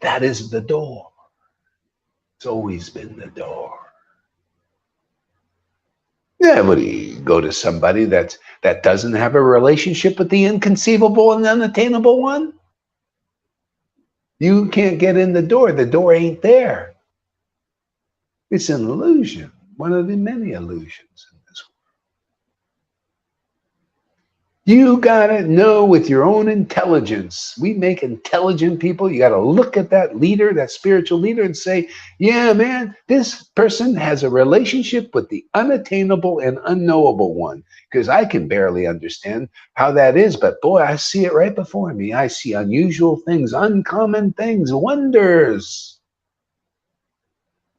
That is the door. It's always been the door. Yeah, but you go to somebody that doesn't have a relationship with the inconceivable and unattainable one. You can't get in the door. The door ain't there. It's an illusion, one of the many illusions in this world. You gotta know with your own intelligence. We make intelligent people. You gotta look at that leader, that spiritual leader, and say, yeah, man, this person has a relationship with the unattainable and unknowable one. Because I can barely understand how that is, but boy, I see it right before me. I see unusual things, uncommon things, wonders.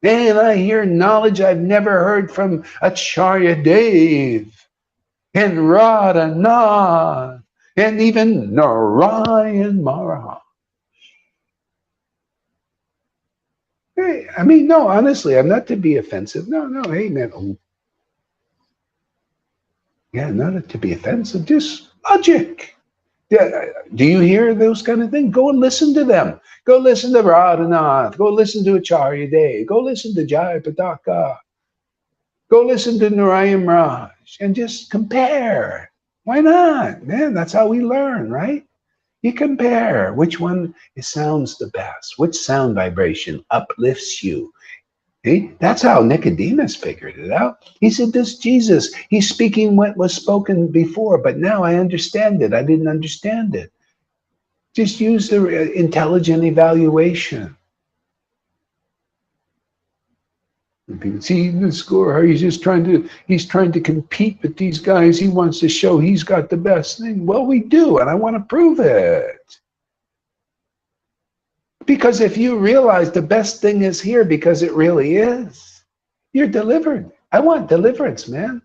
And I hear knowledge I've never heard from Acharya Dev and Radhanath, and even Narayan Maharaj. Hey, I mean, no, honestly, I'm not to be offensive. No, hey, man. Yeah, not to be offensive, just logic. Yeah, do you hear those kind of things? Go and listen to them. Go listen to Radhanath. Go listen to Acharya Day. Go listen to Jaya Pataka. Go listen to Narayan Raj and just compare. Why not? Man, that's how we learn, right? You compare which one sounds the best, which sound vibration uplifts you. See? That's how Nicodemus figured it out. He said, this Jesus, he's speaking what was spoken before, but now I understand it. I didn't understand it. Just use the intelligent evaluation. And people see the score, he's trying to compete with these guys. He wants to show he's got the best thing. Well, we do, and I want to prove it. Because if you realize the best thing is here because it really is, you're delivered. I want deliverance, man.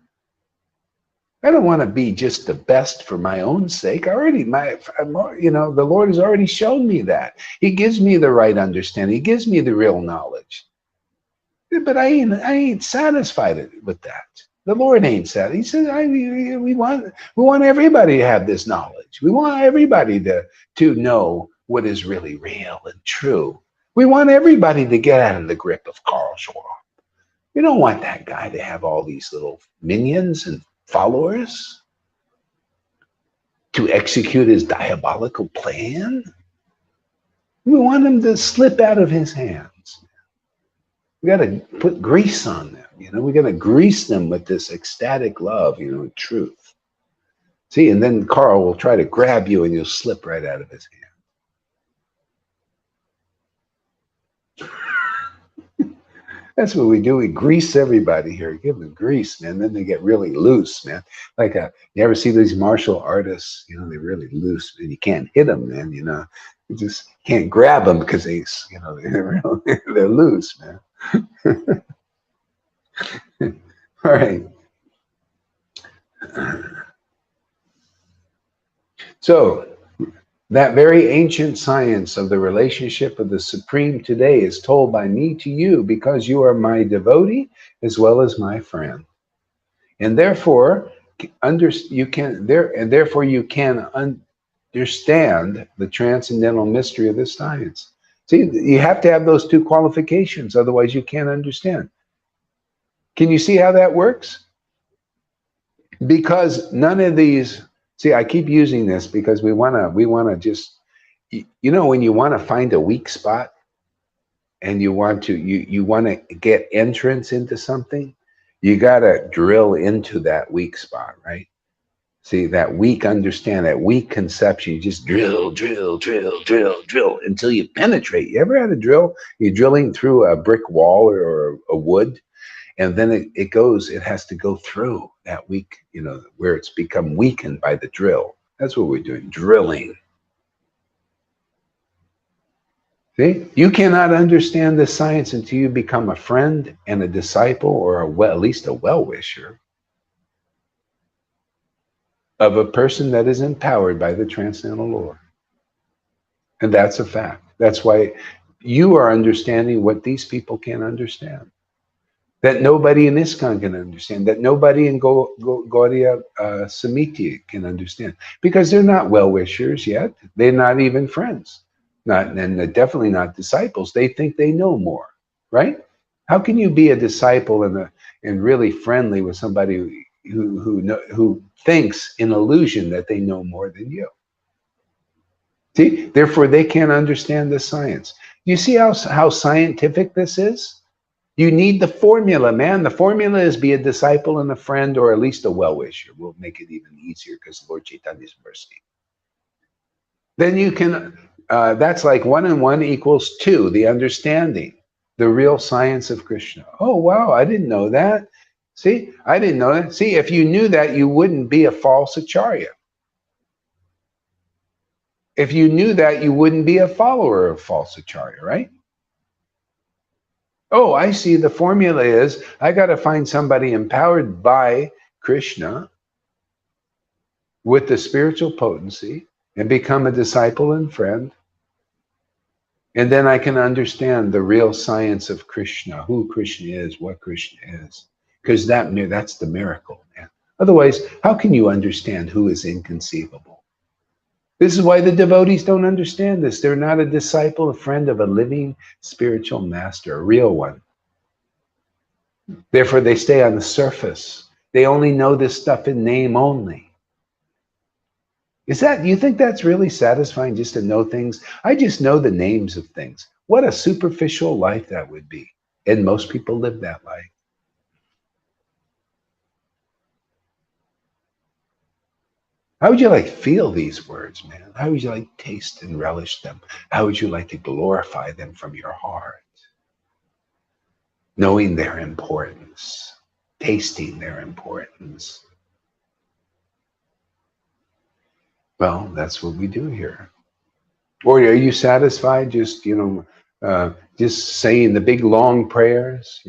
I don't want to be just the best for my own sake. The Lord has already shown me that. He gives me the right understanding. He gives me the real knowledge. But I ain't satisfied with that. The Lord ain't satisfied. He says, we want everybody to have this knowledge. We want everybody to know what is really real and true. We want everybody to get out of the grip of Carl Schwab. We don't want that guy to have all these little minions and followers to execute his diabolical plan. We want him to slip out of his hands. We got to put grease on them. We got to grease them with this ecstatic love, truth. See, and then Carl will try to grab you and you'll slip right out of his hand. That's what we do. We grease everybody here. Give them grease, man. Then they get really loose, man. Like you ever see these martial artists? They're really loose, and you can't hit them, man. You just can't grab them because they're loose, man. All right. So that very ancient science of the relationship of the Supreme today is told by me to you because you are my devotee as well as my friend. And therefore, you can understand the transcendental mystery of this science. See, you have to have those two qualifications, otherwise you can't understand. Can you see how that works? Because none of these, see, I keep using this because we want to just, when you want to find a weak spot and you want to get entrance into something, you got to drill into that weak spot, right? See, that weak understand, that weak conception, you just drill until you penetrate. You ever had a drill? You're drilling through a brick wall or a wood, and then it has to go through that weak, where it's become weakened by the drill. That's what we're doing, drilling. See, you cannot understand the science until you become a friend and a disciple, or at least a well-wisher of a person that is empowered by the transcendental Lord. And that's a fact. That's why you are understanding what these people can't understand. That nobody in ISKCON can understand, that nobody in Gaudiya Samiti can understand. Because they're not well-wishers yet. They're not even friends. And they're definitely not disciples. They think they know more, right? How can you be a disciple and really friendly with somebody who thinks in illusion that they know more than you? See, therefore they can't understand the science. You see how scientific this is? You need the formula, man. The formula is be a disciple and a friend, or at least a well-wisher. We'll make it even easier because Lord Caitanya's mercy. Then you can, that's like 1 and 1 equals 2, the understanding, the real science of Krishna. Oh, wow, I didn't know that. See, I didn't know that. See, if you knew that, you wouldn't be a false acharya. If you knew that, you wouldn't be a follower of false acharya, right? Oh, I see. The formula is I got to find somebody empowered by Krishna with the spiritual potency and become a disciple and friend. And then I can understand the real science of Krishna, who Krishna is, what Krishna is. Because that's the miracle, man. Otherwise, how can you understand who is inconceivable? This is why the devotees don't understand this. They're not a disciple, a friend of a living spiritual master, a real one. Therefore, they stay on the surface. They only know this stuff in name only. Do you think that's really satisfying, just to know things? I just know the names of things. What a superficial life that would be. And most people live that life. How would you like feel these words, man? How would you like taste and relish them? How would you like to glorify them from your heart? Knowing their importance, tasting their importance. Well, that's what we do here. Or are you satisfied just, just saying the big long prayers,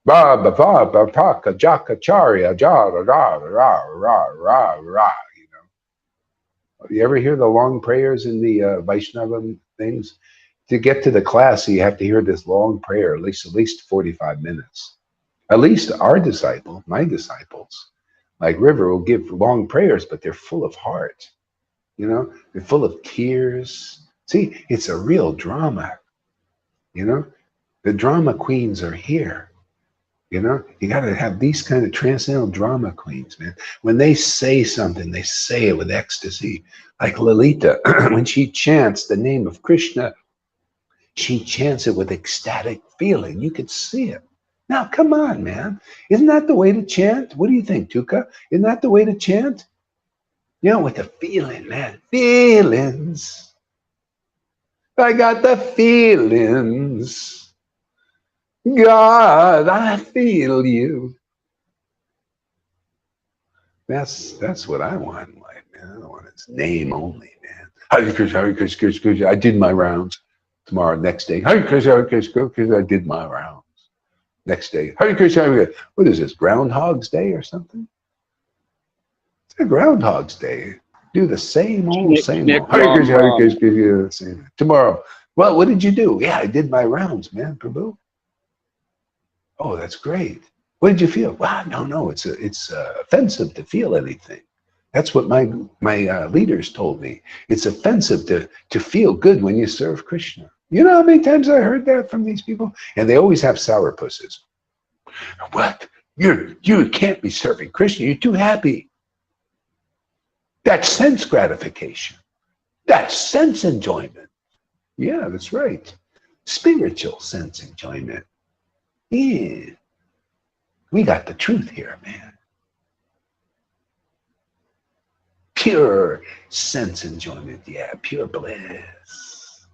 Ba ba ba ba pa ka jaka charya ja ra ra ra ra ra ra. You ever hear the long prayers in the Vaishnava things? To get to the class, you have to hear this long prayer, at least 45 minutes. At least my disciples, like River, will give long prayers, but they're full of heart. They're full of tears. See, it's a real drama. The drama queens are here. You got to have these kind of transcendental drama queens, man. When they say something, they say it with ecstasy. Like Lalita, when she chants the name of Krishna, she chants it with ecstatic feeling. You could see it. Now, come on, man. Isn't that the way to chant? What do you think, Tuka? Isn't that the way to chant? With the feeling, man. Feelings. I got the feelings. God, I feel you. That's what I want in life, man. I want its name only, man. Hare Krishna, Hare Krishna, Krishna, Krishna. I did my rounds. Tomorrow, next day, Hare Krishna, Hare Krishna, Krishna. I did my rounds. Next day, Hare Krishna, Hare Krishna. What is this, Groundhog's Day or something? It's a Groundhog's Day. Do the same old. Hare Krishna, Hare Krishna, Krishna. Tomorrow, well, what did you do? Yeah, I did my rounds, man, Prabhu. Oh, that's great. What did you feel? Wow, no, it's offensive to feel anything. That's what my leaders told me. It's offensive to feel good when you serve Krishna. You know how many times I heard that from these people? And they always have sourpusses. What? You can't be serving Krishna. You're too happy. That's sense gratification. That's sense enjoyment. Yeah, that's right. Spiritual sense enjoyment. Yeah. We got the truth here, man. Pure sense enjoyment, yeah, pure bliss.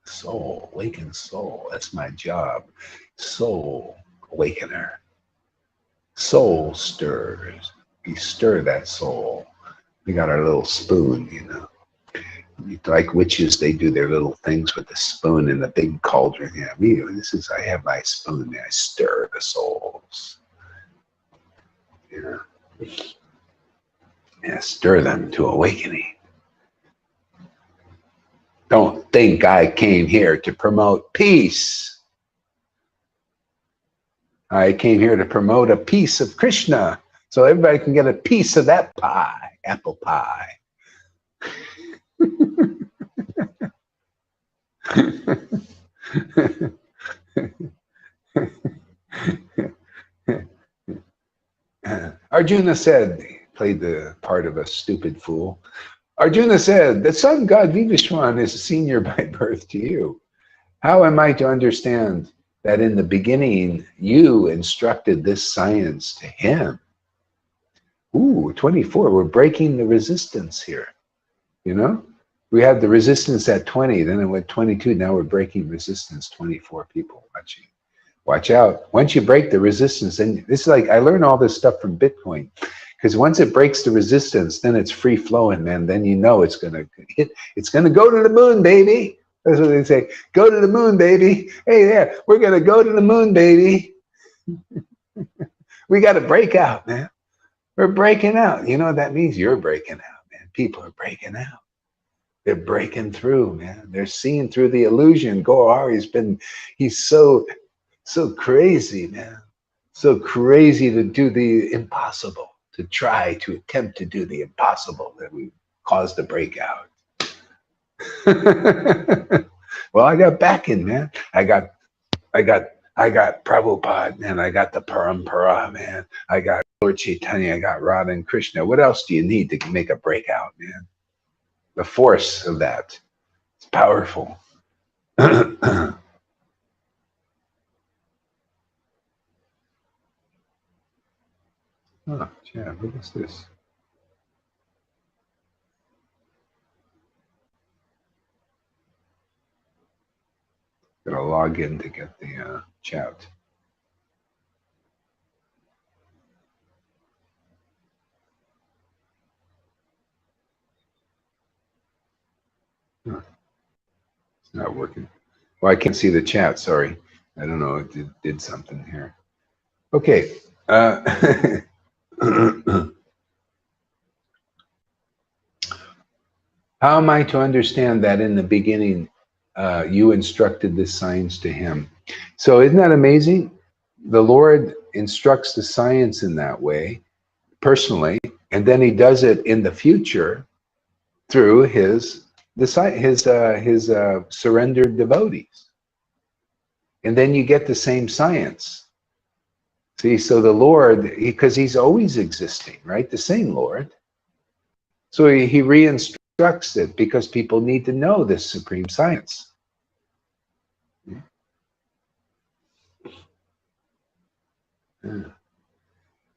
Soul, awakened soul, that's my job. Soul awakener. Soul stirs. We stir that soul. We got our little spoon, Like witches, they do their little things with the spoon in the big cauldron. Yeah, I have my spoon, I stir the souls. Stir them to awakening. Don't think I came here to promote peace. I came here to promote a piece of Krishna, so everybody can get a piece of that pie, apple pie. Arjuna said, he played the part of a stupid fool. Arjuna said, the sun god Vivishwan is a senior by birth to you. How am I to understand that in the beginning you instructed this science to him? Ooh, 24, we're breaking the resistance here. We had the resistance at 20, then it went 22, now we're breaking resistance, 24 people watching. Watch out. Once you break the resistance, then this is like, I learned all this stuff from Bitcoin, because once it breaks the resistance, then it's free flowing, man. Then it's gonna hit, it's gonna go to the moon, baby. That's what they say. Go to the moon, baby. Hey there, we're gonna go to the moon, baby. We gotta break out, man. We're breaking out. You know what that means? You're breaking out, man. People are breaking out. They're breaking through, man. They're seeing through the illusion. Gohar, he's so crazy, man. So crazy to do the impossible, to try to attempt to do the impossible that we caused the breakout. Well, I got backing, man. I got Prabhupada, man. I got the Parampara, man. I got Lord Caitanya. I got Radha and Krishna. What else do you need to make a breakout, man? The force of that. It's powerful. Oh, yeah, what is this? Gotta log in to get the chat. Huh. It's not working. Well, I can't see the chat, sorry. I don't know, it did something here. Okay. How am I to understand that in the beginning you instructed this science to him? So isn't that amazing? The Lord instructs the science in that way, personally, and then he does it in the future through his surrendered devotees. And then you get the same science. See, so the Lord, because he's always existing, right? The same Lord. So he re-instructs it because people need to know this supreme science. Yeah.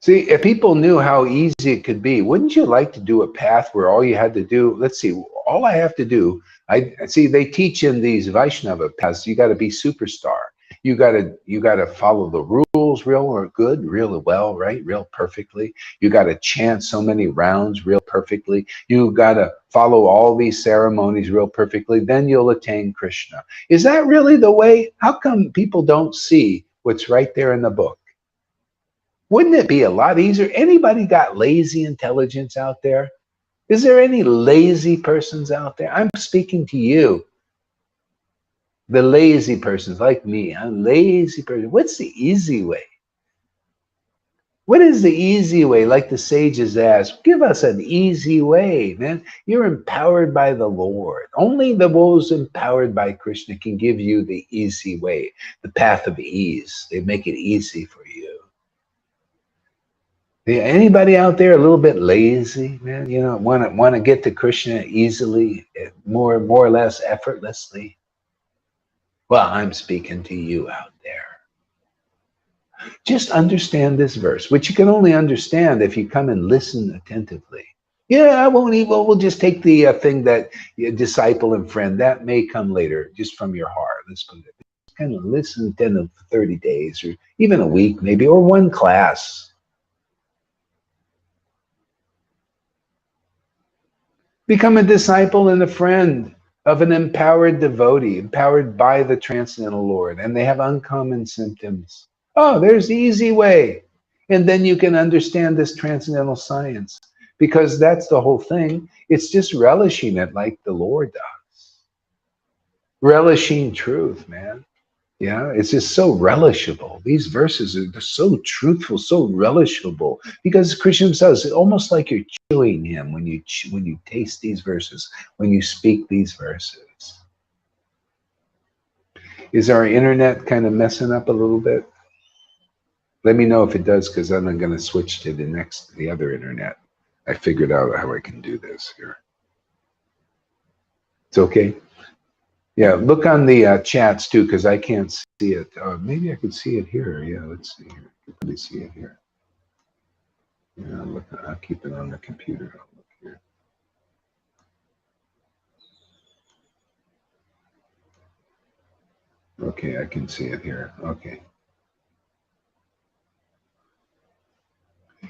See, if people knew how easy it could be, wouldn't you like to do a path where all you had to do, let's see, all I have to do, I see they teach in these Vaishnava paths, you got to be superstar. You got to follow the rules real good, real well, right? Real perfectly. You got to chant so many rounds real perfectly. You got to follow all these ceremonies real perfectly. Then you'll attain Krishna. Is that really the way? How come people don't see what's right there in the book? Wouldn't it be a lot easier? Anybody got lazy intelligence out there? Is there any lazy persons out there? I'm speaking to you. The lazy persons like me. I'm a lazy person. What's the easy way? What is the easy way? Like the sages ask, give us an easy way, man. You're empowered by the Lord. Only those empowered by Krishna can give you the easy way, the path of ease. They make it easy for you. Anybody out there a little bit lazy, man? You know, want to get to Krishna easily, more or less effortlessly? Well, I'm speaking to you out there. Just understand this verse, which you can only understand if you come and listen attentively. Yeah, I won't even. We'll just take the thing that disciple and friend that may come later, just from your heart. Let's put it. Kind of listen 10 to 30 days, or even a week, maybe, or one class. Become a disciple and a friend of an empowered devotee, empowered by the transcendental Lord, and they have uncommon symptoms. Oh, there's the easy way. And then you can understand this transcendental science, because that's the whole thing. It's just relishing it like the Lord does. Relishing truth, man. Yeah, it's just so relishable. These verses are so truthful, so relishable, because Krishna says it's almost like you're chewing him when you taste these verses, when you speak these verses. Is our internet kind of messing up a little bit? Let me know if it does, because then I'm going to switch to the other internet. I figured out how I can do this here. It's okay. Yeah, look on the chats too, because I can't see it. Maybe I could see it here. Yeah, let's see here. Let me see it here. Yeah, look, I'll keep it on the computer. I'll look here. Okay, I can see it here. Okay.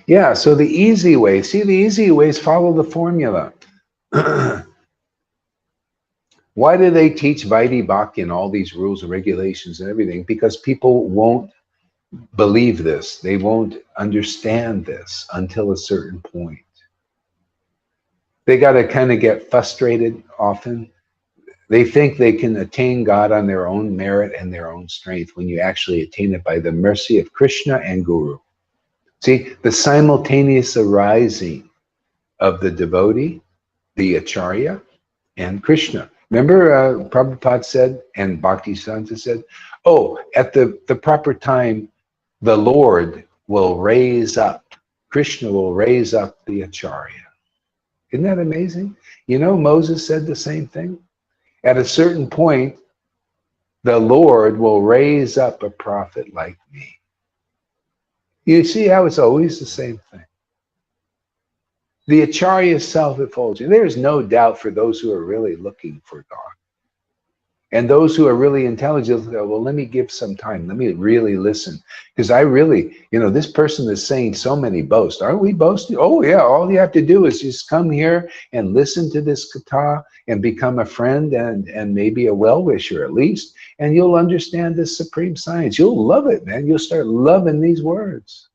Yeah, so the easy way. See, the easy way is follow the formula. Why do they teach Vaidhi Bhakti and all these rules and regulations and everything? Because people won't believe this. They won't understand this until a certain point. They got to kind of get frustrated often. They think they can attain God on their own merit and their own strength, when you actually attain it by the mercy of Krishna and Guru. See, the simultaneous arising of the devotee, the acharya, and Krishna. Remember, Prabhupada said, and Bhaktisiddhanta said, oh, at the proper time, the Lord will raise up, Krishna will raise up the acharya. Isn't that amazing? You know, Moses said the same thing. At a certain point, the Lord will raise up a prophet like me. You see how it's always the same thing. The acharya self-effulgent. There is no doubt for those who are really looking for God. And those who are really intelligent, well, let me give some time. Let me really listen. Because I really, you know, this person is saying so many boasts. Aren't we boasting? Oh, yeah. All you have to do is just come here and listen to this katha and become a friend and maybe a well-wisher at least. And you'll understand this supreme science. You'll love it, man. You'll start loving these words.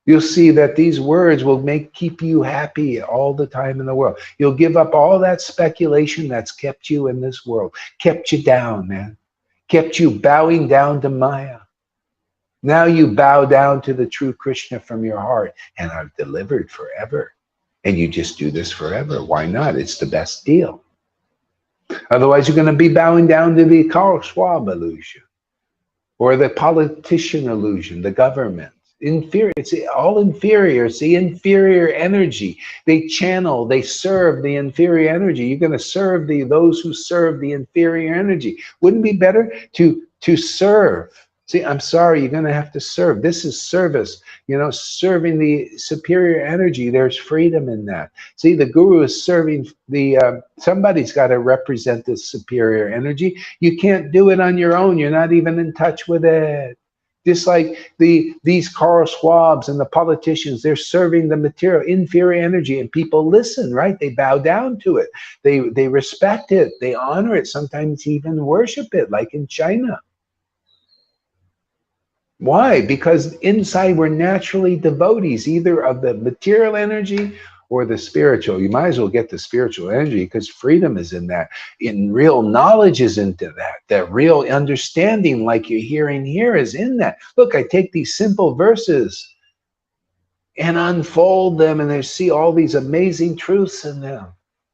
You'll see that these words will keep you happy all the time in the world. You'll give up all that speculation that's kept you in this world, kept you down, man, kept you bowing down to Maya. Now you bow down to the true Krishna from your heart and are delivered forever. And you just do this forever. Why not? It's the best deal. Otherwise, you're going to be bowing down to the Karl Schwab illusion or the politician illusion, the government. Inferior, it's all inferior. It's the inferior energy. They channel, they serve the inferior energy. You're going to serve those who serve the inferior energy. Wouldn't it be better to serve? See, I'm sorry, you're going to have to serve. This is service, you know, serving the superior energy. There's freedom in that. See, the guru is serving somebody's got to represent this superior energy. You can't do it on your own. You're not even in touch with it. Just like these Karl Schwabs and the politicians, they're serving the material, inferior energy, and people listen, right? They bow down to it. They respect it. They honor it. Sometimes even worship it, like in China. Why? Because inside we're naturally devotees, either of the material energy or the spiritual. You might as well get the spiritual energy because freedom is in that. In real knowledge is into that. That real understanding like you're hearing here is in that. Look, I take these simple verses and unfold them and I see all these amazing truths in them.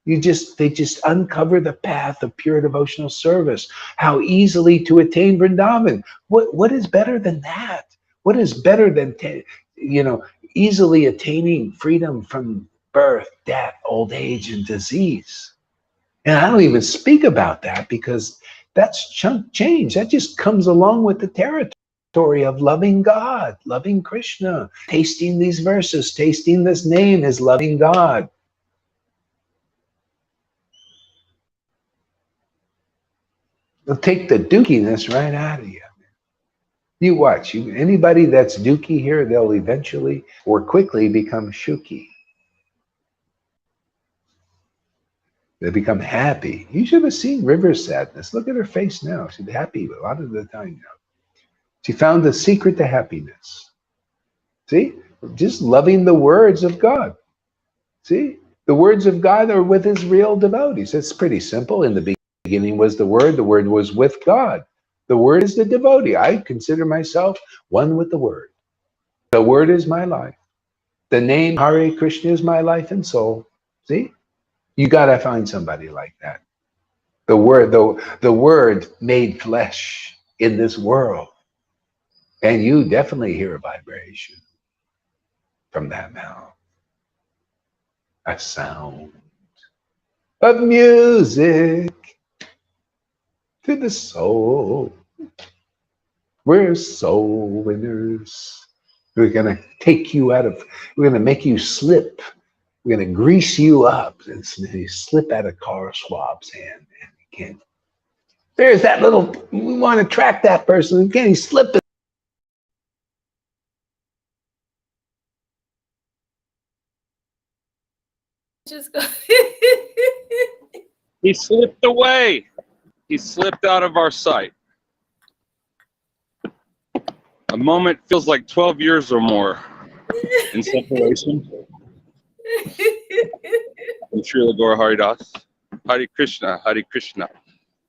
They just uncover the path of pure devotional service. How easily to attain Vrindavan. What is better than that? What is better than easily attaining freedom from birth, death, old age, and disease? And I don't even speak about that because that's chunk change. That just comes along with the territory of loving God, loving Krishna, tasting these verses, tasting this name is loving God. It'll take the dookiness right out of you. You watch. Anybody that's dookie here, they'll eventually or quickly become shuki. They become happy. You should have seen River's sadness. Look at her face now. She's happy a lot of the time now. She found the secret to happiness. See? Just loving the words of God. See? The words of God are with his real devotees. It's pretty simple. In the beginning was the Word was with God. The Word is the devotee. I consider myself one with the Word. The Word is my life. The name Hare Krishna is my life and soul. See? You got to find somebody like that. The Word made flesh in this world. And you definitely hear a vibration from that mouth. A sound of music to the soul. We're soul winners. We're going to take you out of, we're going to make you slip. We're going to grease you up and you slip out of Karl Schwab's hand. And you can't. There's that little, we want to track that person. Can he slip it? Just go. He slipped away. He slipped out of our sight. A moment feels like 12 years or more in separation. From Srila Gaura Haridas. Hare Krishna,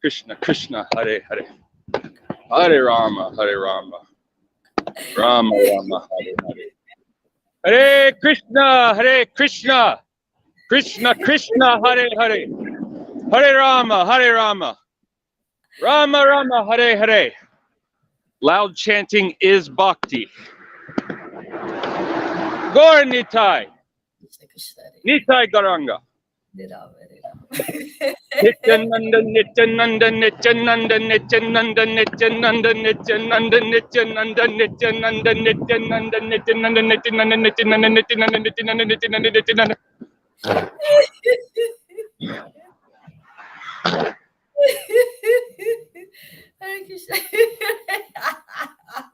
Krishna Krishna, Hare Hare. Hare Rama, Rama Rama, Hare Hare. Hare Krishna, Hare Krishna, Krishna Krishna, Hare Hare, Hare Rama, Rama Rama, Hare Hare. Loud chanting is bhakti. Gaur Nitai, Nitai Garanga. Nityananda, Nityananda, Nityananda, Nityananda, Nityananda, Nityananda, Nityananda, Nityananda, Nityananda, Nityananda, Nityananda, Nityananda, Nityananda, Nityananda, Nityananda.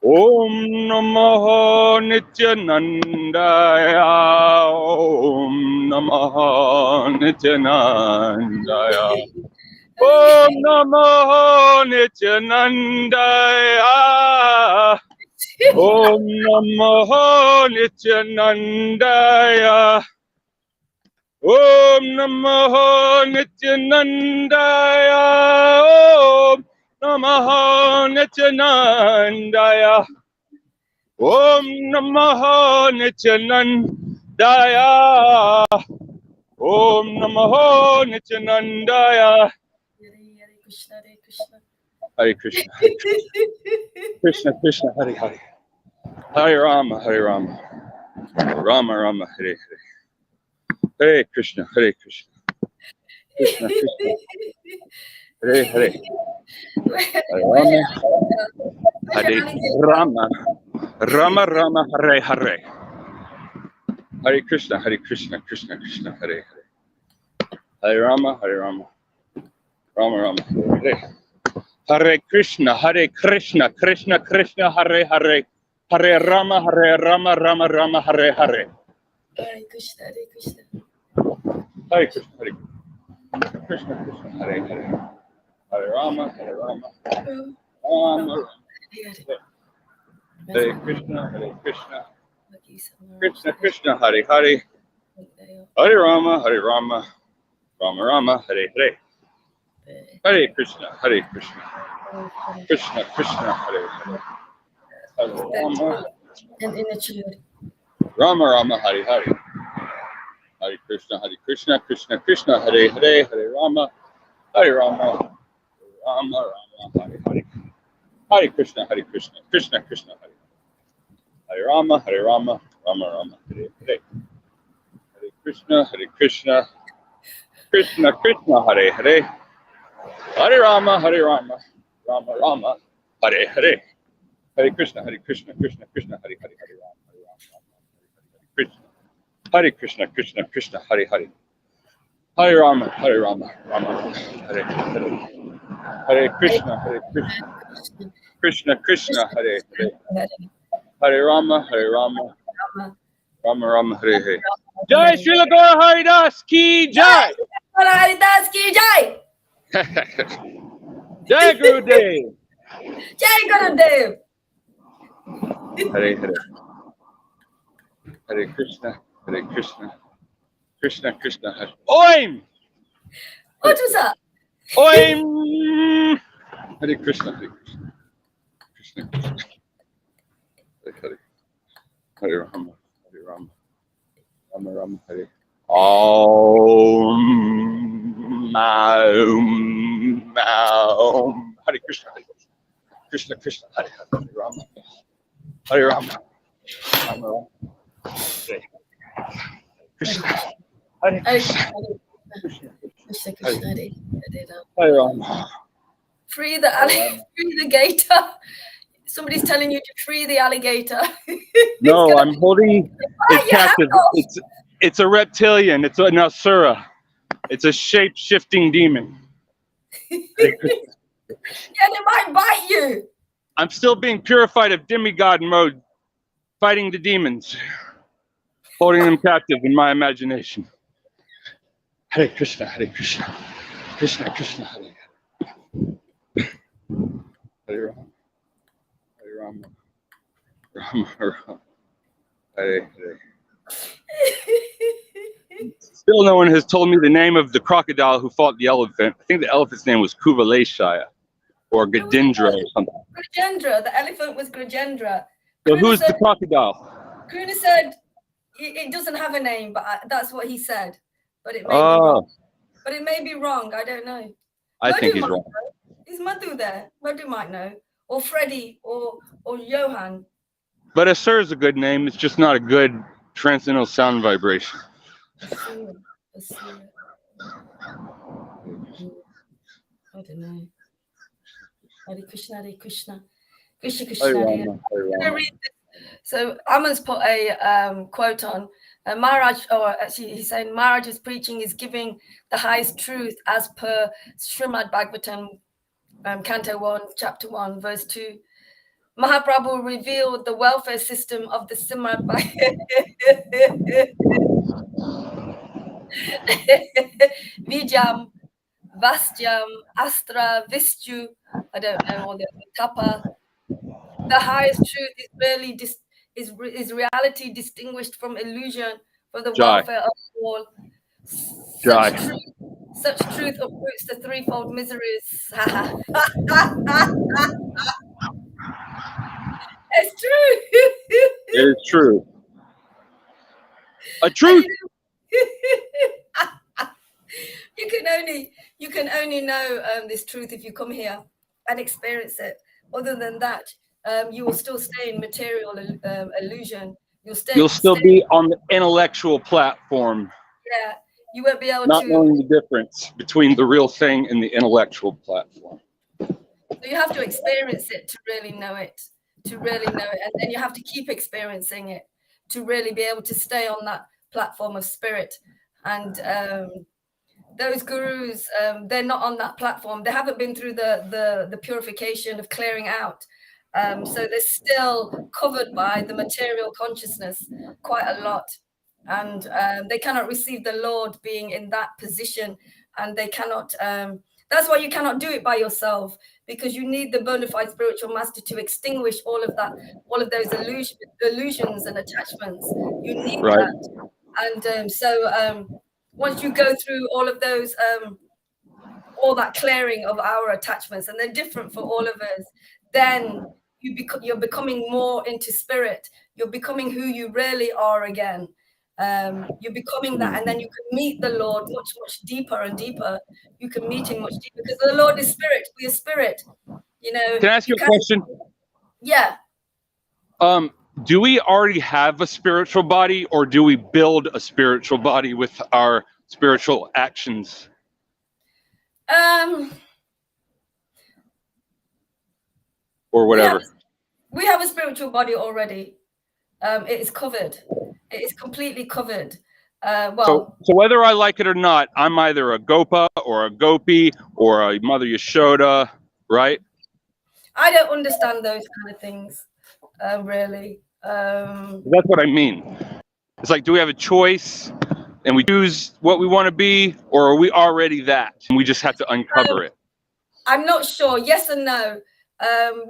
Om Namaha Nityanandaya. Om Namaha Nityanandaya. Om Namaha Nityanandaya. Om Namaha Nityanandaya. Om Namaha Nityanandaya. Om Namaha Nityanandaya. Om Namaha Nityanandaya. Om Namaha Nityanandaya. Hare Krishna, Hare Krishna, Krishna, Hare Hare, Hare Rama, Rama Rama, Hare Hare, Hare Krishna, Krishna Krishna, Hare Hare, Hare Rama, Rama Rama, Hare Hare, Hare Krishna, Krishna Krishna, Hare Hare, Hare Rama, Rama Rama, Hare Hare Krishna, Krishna Krishna, Hare Hare, Hare Rama, Rama Rama, Hare Hare. Hare Krishna, Krishna Krishna, Hare Hare, Hare Rama, Rama, Hare Krishna, Krishna Krishna, Hare Hare, Hare Rama, Rama Rama, Hare Hare, Hare Krishna, Krishna Krishna, Hare Hare, Hare Rama, and in the children. Rama Rama, Hare Hare, Hare Krishna, Krishna Krishna, Hare Hare, Hare Rama, Rama Rama, Hare Hare, Hare Krishna, Krishna Krishna, Hare Hare Rama, Rama Rama, Hare Hare, Hare Krishna, Krishna Krishna, Hare Hare, Hare Rama, Rama Rama, Hare Hare, Hare Krishna, Krishna Krishna, Hare Hare, Hare Rama, Krishna, Hare Krishna, Krishna, Hare Hare, Hare Rama, Rama Hare Hare, Hare Krishna, Krishna Krishna, Hare Hare, Hare Rama, Rama Rama, Hare Hare. Jai Srila Gaur Haridas ki Jai. Haridas ki Jai. Jai Gurudev. Jai Gurudev. Hare Hare, Hare Krishna, Krishna Krishna, Hare Oim. What was that? Oim. Hare Krishna, Krishna Krishna, Hare Hare, Rama, Rama Rama, Hare. Om. Hare Krishna, Krishna Krishna, Hare Rama, Hare Rama, Rama Rama, Hare Krishna, Hare Krishna, Hare Rama. Free the gator. Somebody's telling you to free the alligator. No, I'm holding it captive. It's a reptilian. It's an asura. It's a shape-shifting demon. Yeah, they might bite you. I'm still being purified of demigod mode, fighting the demons, holding them captive in my imagination. Hare Krishna, Krishna Krishna, Hare Hare, Hare Rama, Rama, Hare Hare. Still no one has told me the name of the crocodile who fought the elephant. I think the elephant's name was Kuvaleshaya or Gadindra or something. Grajendra, the elephant was Grajendra. So who's the crocodile? Kruna said it doesn't have a name, but that's what he said. But it may be Oh, wrong. But it may be wrong. I don't know. I think he's might wrong. know. Is Madhu there? Madhu might know. Or Freddie or Johan. But Asur is a good name. It's just not a good transcendental sound vibration. Asura. I don't know. Hare Krishna, Hare Krishna. Krishna Krishna, Hare. I'm gonna read this. So Aman's put a quote on Maharaj, or actually he's saying Maharaj's preaching is giving the highest truth as per Srimad Bhagavatam, Canto 1, Chapter 1, Verse 2. Mahaprabhu revealed the welfare system of the Srimad Vijam, Vastyam, Astra, Vistyu, I don't know, all the Tapa. The highest truth is really is reality distinguished from illusion for the welfare of all. Such truth uproots the threefold miseries. It's true. It is true. A truth. You can only know this truth if you come here and experience it. Other than that, you will still stay in material illusion. You'll still be on the intellectual platform. Yeah, you won't be able not to. knowing the difference between the real thing and the intellectual platform. So you have to experience it to really know it. And then you have to keep experiencing it to really be able to stay on that platform of spirit. And those gurus, they're not on that platform. They haven't been through the purification of clearing out. So they're still covered by the material consciousness quite a lot. And they cannot receive the Lord being in that position. And they cannot, that's why you cannot do it by yourself, because you need the bona fide spiritual master to extinguish all of those illusions and attachments. You need that. And so once you go through all of those, all that clearing of our attachments, and they're different for all of us, then you're becoming more into spirit. You're becoming who you really are again. You're becoming that, and then you can meet the Lord much, much deeper and deeper. You can meet him much deeper because the Lord is spirit. We are spirit. You know. Can I ask you a question? Yeah. Do we already have a spiritual body, or do we build a spiritual body with our spiritual actions? Or whatever. We have a spiritual body already. It is covered. It is completely covered. So whether I like it or not, I'm either a Gopa or a Gopi or a Mother Yashoda, right? I don't understand those kind of things, really. That's what I mean. It's like, do we have a choice and we choose what we want to be, or are we already that and we just have to uncover it? I'm not sure. Yes and no.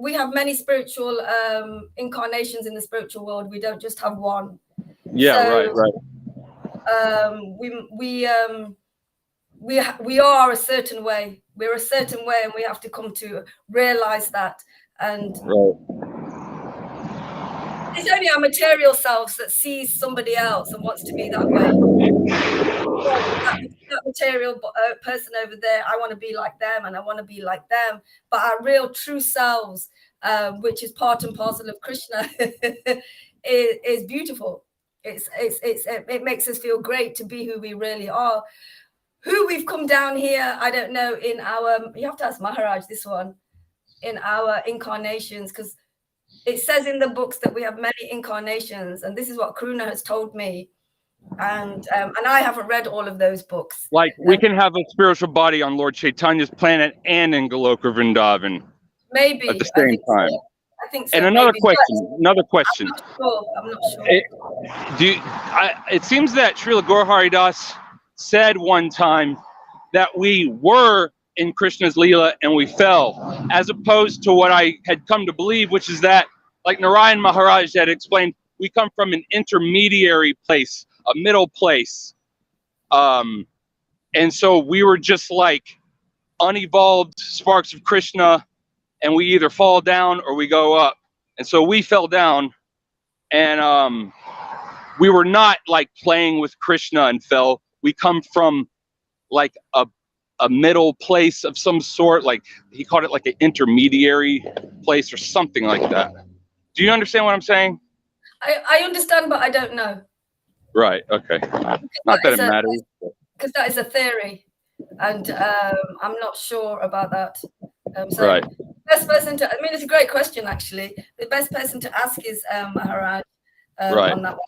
We have many spiritual incarnations in the spiritual world. We don't just have one. Yeah, so, right. We are a certain way. We're a certain way, and we have to come to realize that. And it's only our material selves that sees somebody else and wants to be that way. That material person over there, I want to be like them, and I want to be like them. But our real true selves, which is part and parcel of Krishna, is beautiful. It makes us feel great to be who we really are. Who we've come down here, I don't know. You have to ask Maharaj this one. In our incarnations, because it says in the books that we have many incarnations, and this is what Karuna has told me. And I haven't read all of those books. Like we can have a spiritual body on Lord Chaitanya's planet and in Goloka Vrindavan. Maybe at the same time. So. I think so. And another question. I'm not sure. It seems that Srila Gaur Hari Das said one time that we were in Krishna's Leela and we fell, as opposed to what I had come to believe, which is that, like Narayan Maharaj had explained, we come from an intermediary place, a middle place. And so we were just like unevolved sparks of Krishna, and we either fall down or we go up. And so we fell down, and we were not like playing with Krishna and fell. We come from like a middle place of some sort, like he called it like an intermediary place or something like that. Do you understand what I'm saying? I understand, but I don't know. Right. Okay. Not that it matters. Because that is a theory, and I'm not sure about that. So Right. best person to, I mean, it's a great question, actually. The best person to ask is Maharaj Right. on that one.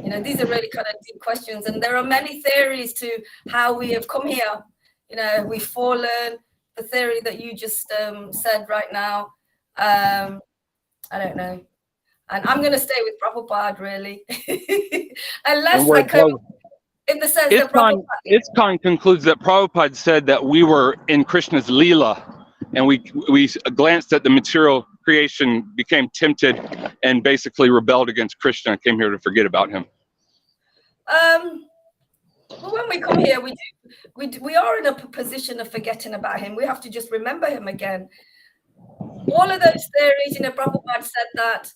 You know, these are really kind of deep questions, and there are many theories to how we have come here. You know, we've fallen, the theory that you just said right now. I don't know. And I'm going to stay with Prabhupada, really. Unless I come in the sense that Prabhupada... ISKCON concludes that Prabhupada said that we were in Krishna's Leela, and we glanced at the material creation, became tempted, and basically rebelled against Krishna and came here to forget about him. Well, when we come here, we are in a position of forgetting about him. We have to just remember him again. All of those theories, you know, Prabhupada said that.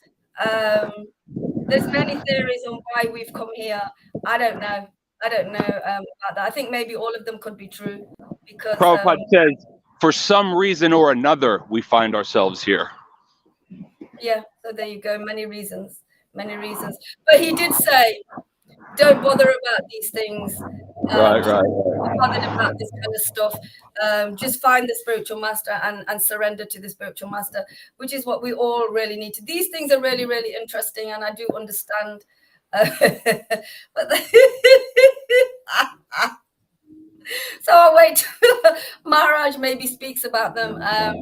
There's many theories on why we've come here. I don't know about that. I think maybe all of them could be true, because Prabhupada says, for some reason or another, we find ourselves here. Yeah, so there you go. Many reasons. But he did say, don't bother about these things. Right. Don't bother about this kind of stuff. Just find the spiritual master and surrender to the spiritual master, which is what we all really need to. These things are really, really interesting, and I do understand. But so I'll wait till Maharaj maybe speaks about them. Yeah.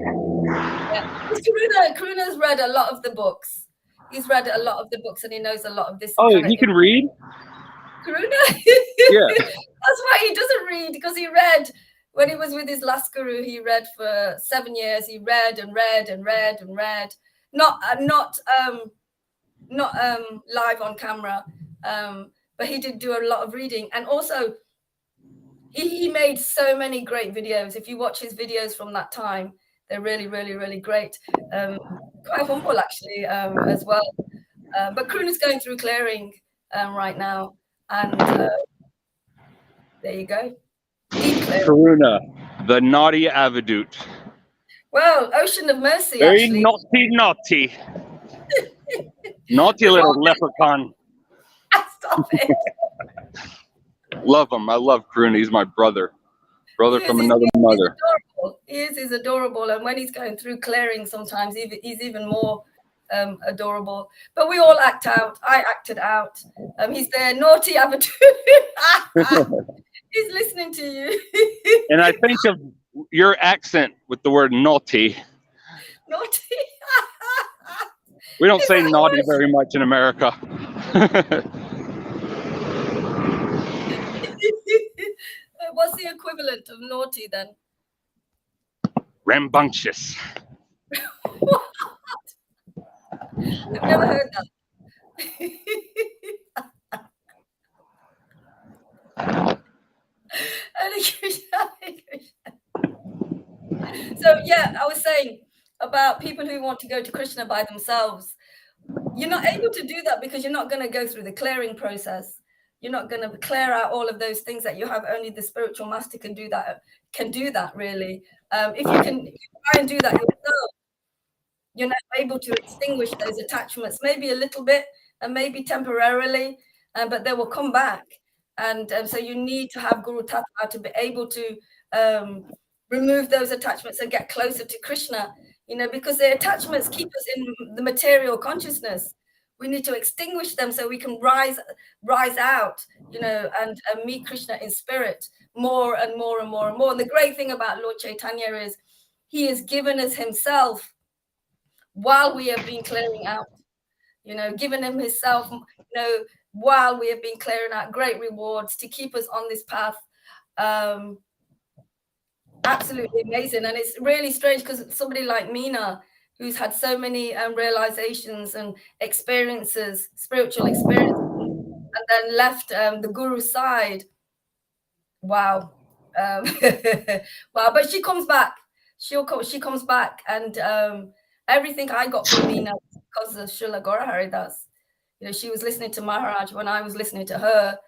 Karuna's read a lot of the books. He's read a lot of the books, and he knows a lot of this. Oh, he can read? Karuna? Yeah. That's why he doesn't read, because he read when he was with his last guru. He read for 7 years. He read and read and read and read. Not live on camera, but he did do a lot of reading. And also, he made so many great videos. If you watch his videos from that time, they're really, really, really great. Quite humble, actually, as well. But Karuna's going through clearing right now. And there you go. Deep clearing. Karuna, the naughty avadut. Well, Ocean of Mercy, Very actually. naughty. Naughty little leprechaun. Stop it. Love him. I love Karuna. He's my brother. Brother from another mother. He's adorable. And when he's going through clearing, sometimes he's even more adorable. But we all act out. I acted out. He's there, naughty avadut. He's listening to you. And I think of your accent with the word naughty. Naughty. We don't say naughty very much in America. What's the equivalent of naughty then? Rambunctious. What? I've never heard that. So yeah, I was saying about people who want to go to Krishna by themselves. You're not able to do that because you're not going to go through the clearing process. You're not going to clear out all of those things that you have. Only the spiritual master can do that. Really. If you try and do that yourself, you're not able to extinguish those attachments. Maybe a little bit, and maybe temporarily, but they will come back. And so you need to have Guru Tattva to be able to remove those attachments and get closer to Krishna. You know, because the attachments keep us in the material consciousness. We need to extinguish them so we can rise out, you know, and meet Krishna in spirit more and more and more and more. And the great thing about Lord Caitanya is he has given us himself while we have been clearing out, you know, given him himself, you know, while we have been clearing out, great rewards to keep us on this path. Absolutely amazing. And it's really strange because somebody like Meena, who's had so many realizations and experiences, spiritual experiences, and then left the Guru's side. Wow. Wow. But she comes back. She comes back. And everything I got from Meena because of Srila Gaura Haridas. You know, she was listening to Maharaj when I was listening to her.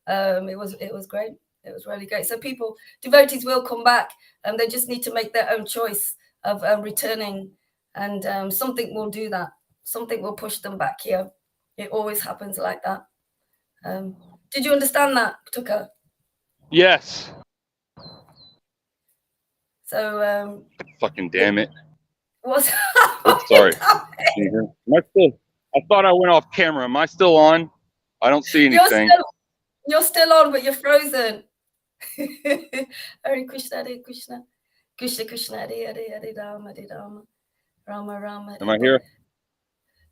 It was great. It was really great. So people, devotees will come back, and they just need to make their own choice of returning, and something will do that. Something will push them back here. It always happens like that. Did you understand that, Tuka? Yes. So fucking damn it. what's Oops, sorry. Am I still? I thought I went off camera. Am I still on? I don't see anything. You're still on, but you're frozen. Hare Krishna, Hare Krishna, Krishna Krishna, Hare Hare, Hare Rama, Rama Rama. Am I here?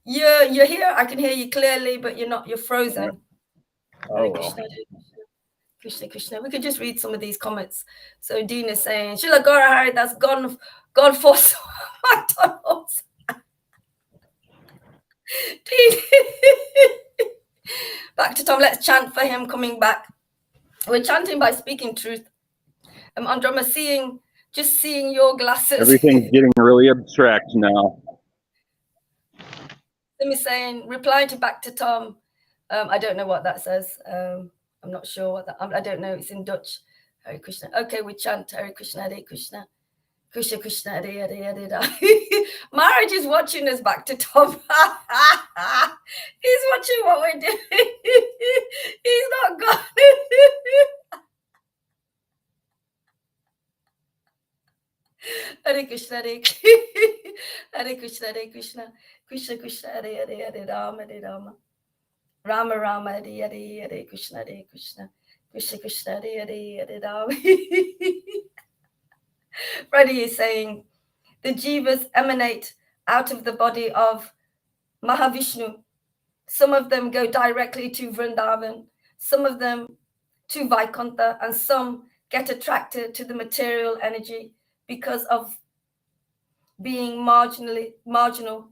You're here. I can hear you clearly, but you're not. You're frozen. Oh, Hare well. Krishna, Hare Krishna, Krishna. We could just read some of these comments. So Dean is saying, Srila Gaurahari, that's God force McDonald's. Dean. Back to Tom. Let's chant for him coming back. We're chanting by speaking truth. Androma, just seeing your glasses. Everything's getting really abstract now. Let me saying, replying to back to Tom. I don't know what that says. I'm not sure what that. I don't know. It's in Dutch. Hare Krishna. Okay, we chant Hare Krishna, Hare Krishna, Krishna Krishna, Hare Hare, Hare. Maharaj is watching us. Back to Tom. He's watching what we're doing. He's not gone. Hare Krishna, Hare Hare Krishna, Hare Krishna, Krishna Krishna, Hare Hare, Hare Rama, Hare Rama, Rama Rama, Hare Hare, Hare Krishna, Hare Krishna, Krishna Krishna, Hare Hare, Hare Rama. Freddie is saying, the jivas emanate out of the body of Mahavishnu. Some of them go directly to Vrindavan, some of them to Vaikuntha, and some get attracted to the material energy because of being marginal.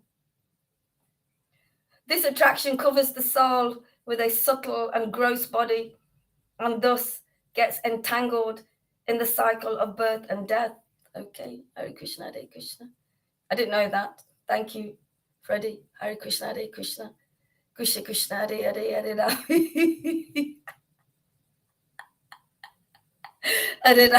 This attraction covers the soul with a subtle and gross body, and thus gets entangled in the cycle of birth and death. Okay, Hare Krishna, Hare Krishna. I didn't know that. Thank you, Freddie. Hare Krishna, Hare Krishna, Krishna Krishna, Hare Hare, Hare Rama. Hare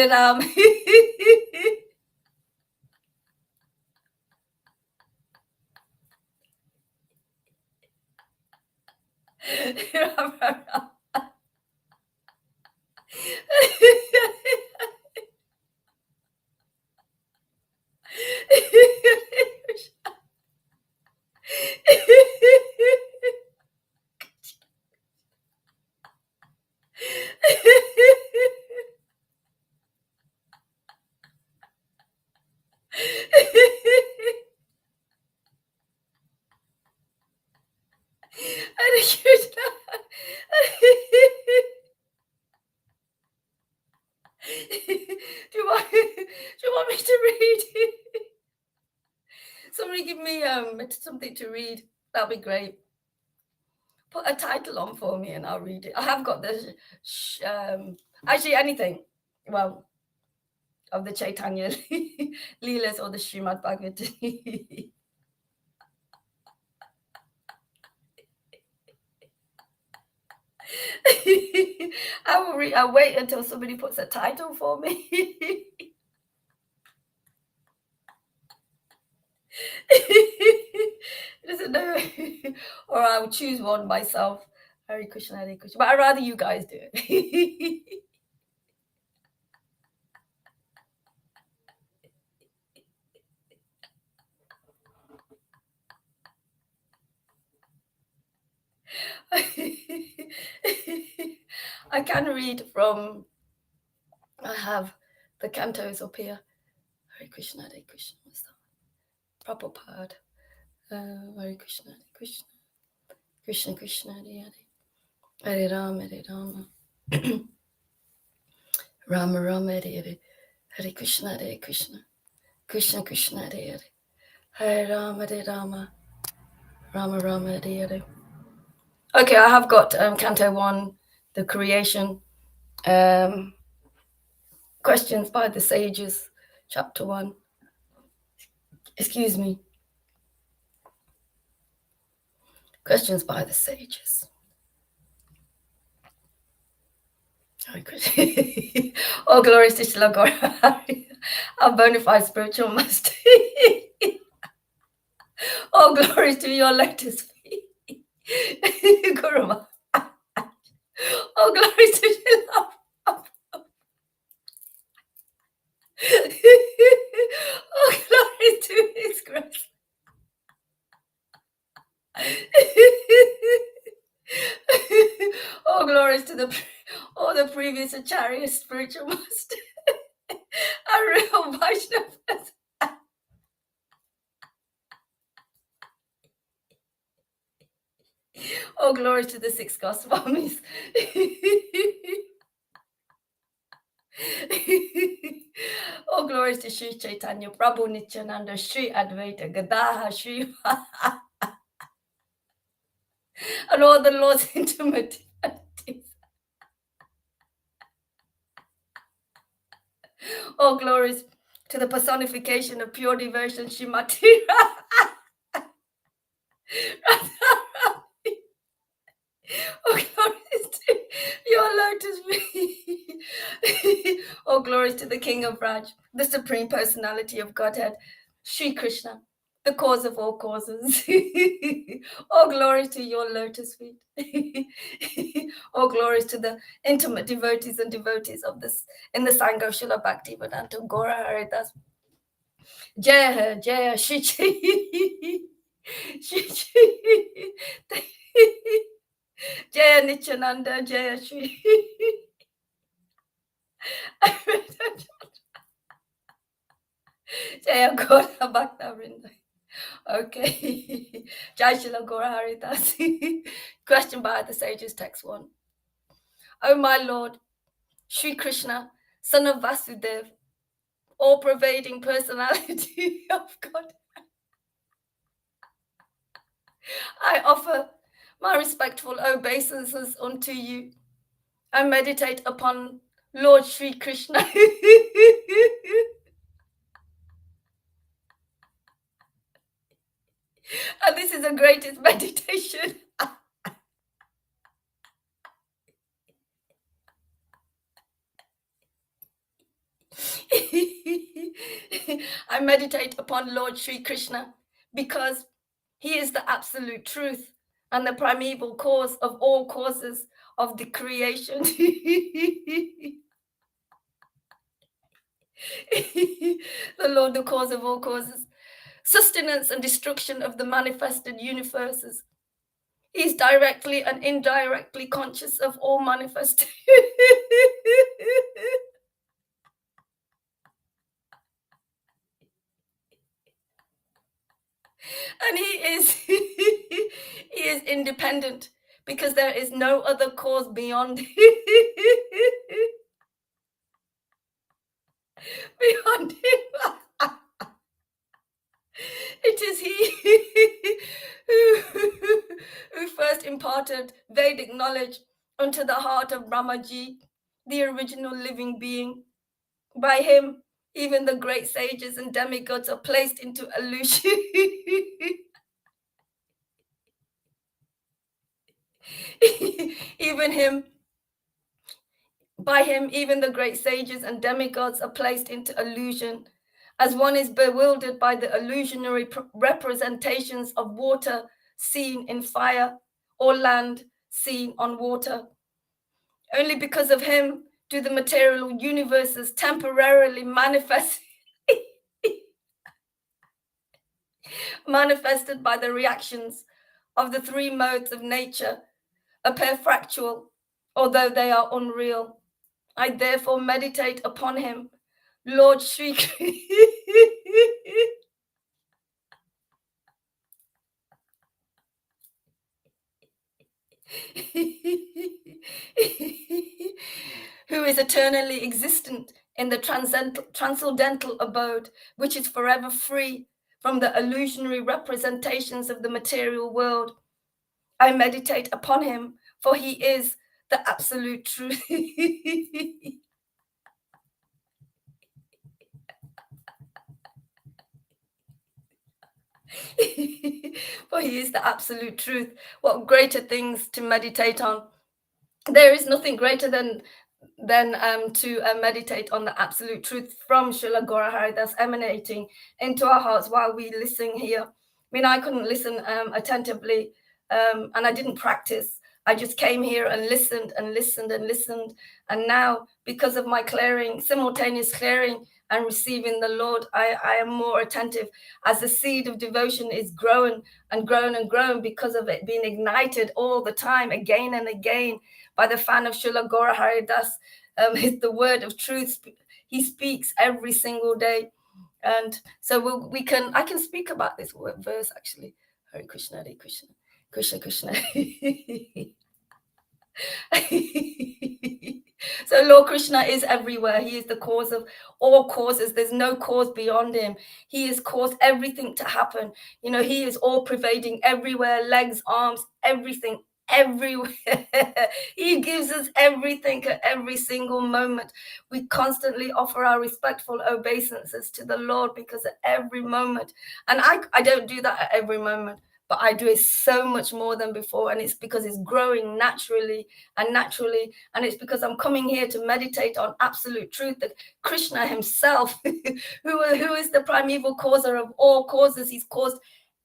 Rama. Hare Rama. Do you want me to read? Somebody give me something to read. That'll be great. Put a title on for me and I'll read it. I have got the actually anything. Well, of the Caitanya Leelas or the Srimad Bhagavatam. I'll wait until somebody puts a title for me. Doesn't know, or I'll choose one myself. Hare Krishna, Hare Krishna. But I'd rather you guys do it. I can read from. I have the cantos up here. Hare Krishna, Hare Krishna. What's that? Prabhupada. Hare Krishna, Hare Krishna. Krishna Krishna, Hare Hare. Hare Rama, Hare Rama. Rama Rama, Hare Hare. Hare Krishna, Hare Krishna. Krishna Krishna, Hare Hare. Hare Rama, Hare Rama. Rama Rama, Hare Hare. Okay, I have got Canto 1, the creation. Questions by the sages. chapter 1. Excuse me. Questions by the sages. All glories to Srila Gauranga, our bona fide spiritual master. All glories to your lotus feet, Guru Maharaj. All glories to Srila. All glories to His grace. All glories to all the previous Acharya spiritual master. A real Vaishnava. All glories to the 6 Goswamis. All glories to Sri Caitanya, Prabhu Nityananda, Sri Advaita, Gadadhar, Sri and all the Lord's intimate devotees. All glories to the personification of pure devotion, Srimati Radharani. All glories to your lotus feet. All glories to the King of Raj, the Supreme Personality of Godhead, Sri Krishna, the cause of all causes. All glories to your lotus feet. All glories to the intimate devotees and devotees of this in the Sangha of Srila Bhaktivedanta Gora Haridas. Jaya Jaya Shri Jaya Nityananda Jaya Shri. Jaya Gora Bhakta Vrinda. Okay. Jai Shila Gora Haridas. Question by the sages, text 1. O my Lord, Sri Krishna, son of Vasudev, all-pervading personality of God, I offer my respectful obeisances unto you. I meditate upon Lord Sri Krishna. And this is the greatest meditation. I meditate upon Lord Sri Krishna because He is the absolute truth and the primeval cause of all causes of the creation. The Lord, the cause of all causes, sustenance and destruction of the manifested universes. He is directly and indirectly conscious of all manifestation. And he is independent because there is no other cause beyond him. It is he who first imparted Vedic knowledge unto the heart of Brahmaji, the original living being. By him, even the great sages and demigods are placed into illusion. By him, even the great sages and demigods are placed into illusion, as one is bewildered by the illusionary representations of water seen in fire or land seen on water. Only because of him do the material universes temporarily manifested by the reactions of the 3 modes of nature appear factual, although they are unreal. I therefore meditate upon him, Lord Sri who is eternally existent in the transcendental abode, which is forever free from the illusionary representations of the material world. I meditate upon him, for he is the absolute truth. For he is the absolute truth. What greater things to meditate on? There is nothing greater than to meditate on the absolute truth from Srila Gaurahari that's emanating into our hearts while we listen here. I mean, I couldn't listen attentively, and I didn't practice. I just came here and listened and listened and listened. And now, because of my clearing, simultaneous clearing and receiving the Lord, I am more attentive as the seed of devotion is growing and growing and growing because of it being ignited all the time, again and again, by the fan of Srila Gaurahari Das. Is the word of truth. He speaks every single day. And so I can speak about this verse actually. Hare Krishna, Hare Krishna, Krishna Krishna. So Lord Krishna is everywhere. He is the cause of all causes. There's no cause beyond him. He has caused everything to happen. You know, he is all pervading everywhere, legs, arms, everything, everywhere. He gives us everything at every single moment. We constantly offer our respectful obeisances to the Lord because at every moment, and I don't do that at every moment, but I do it so much more than before. And it's because it's growing naturally. And it's because I'm coming here to meditate on absolute truth, that Krishna himself, who is the primeval causer of all causes, he's caused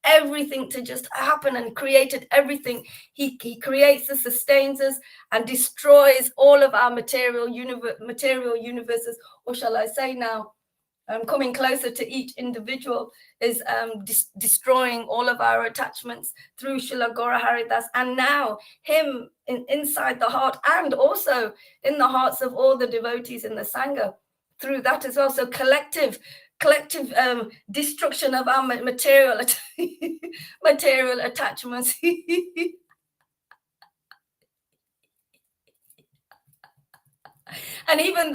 everything to just happen and created everything. He creates us, sustains us, and destroys all of our material universes, or shall I say now, coming closer to each individual is destroying all of our attachments through Srila Gaurahari Das, and now him inside the heart, and also in the hearts of all the devotees in the Sangha through that as well. So collective destruction of our material attachments. And even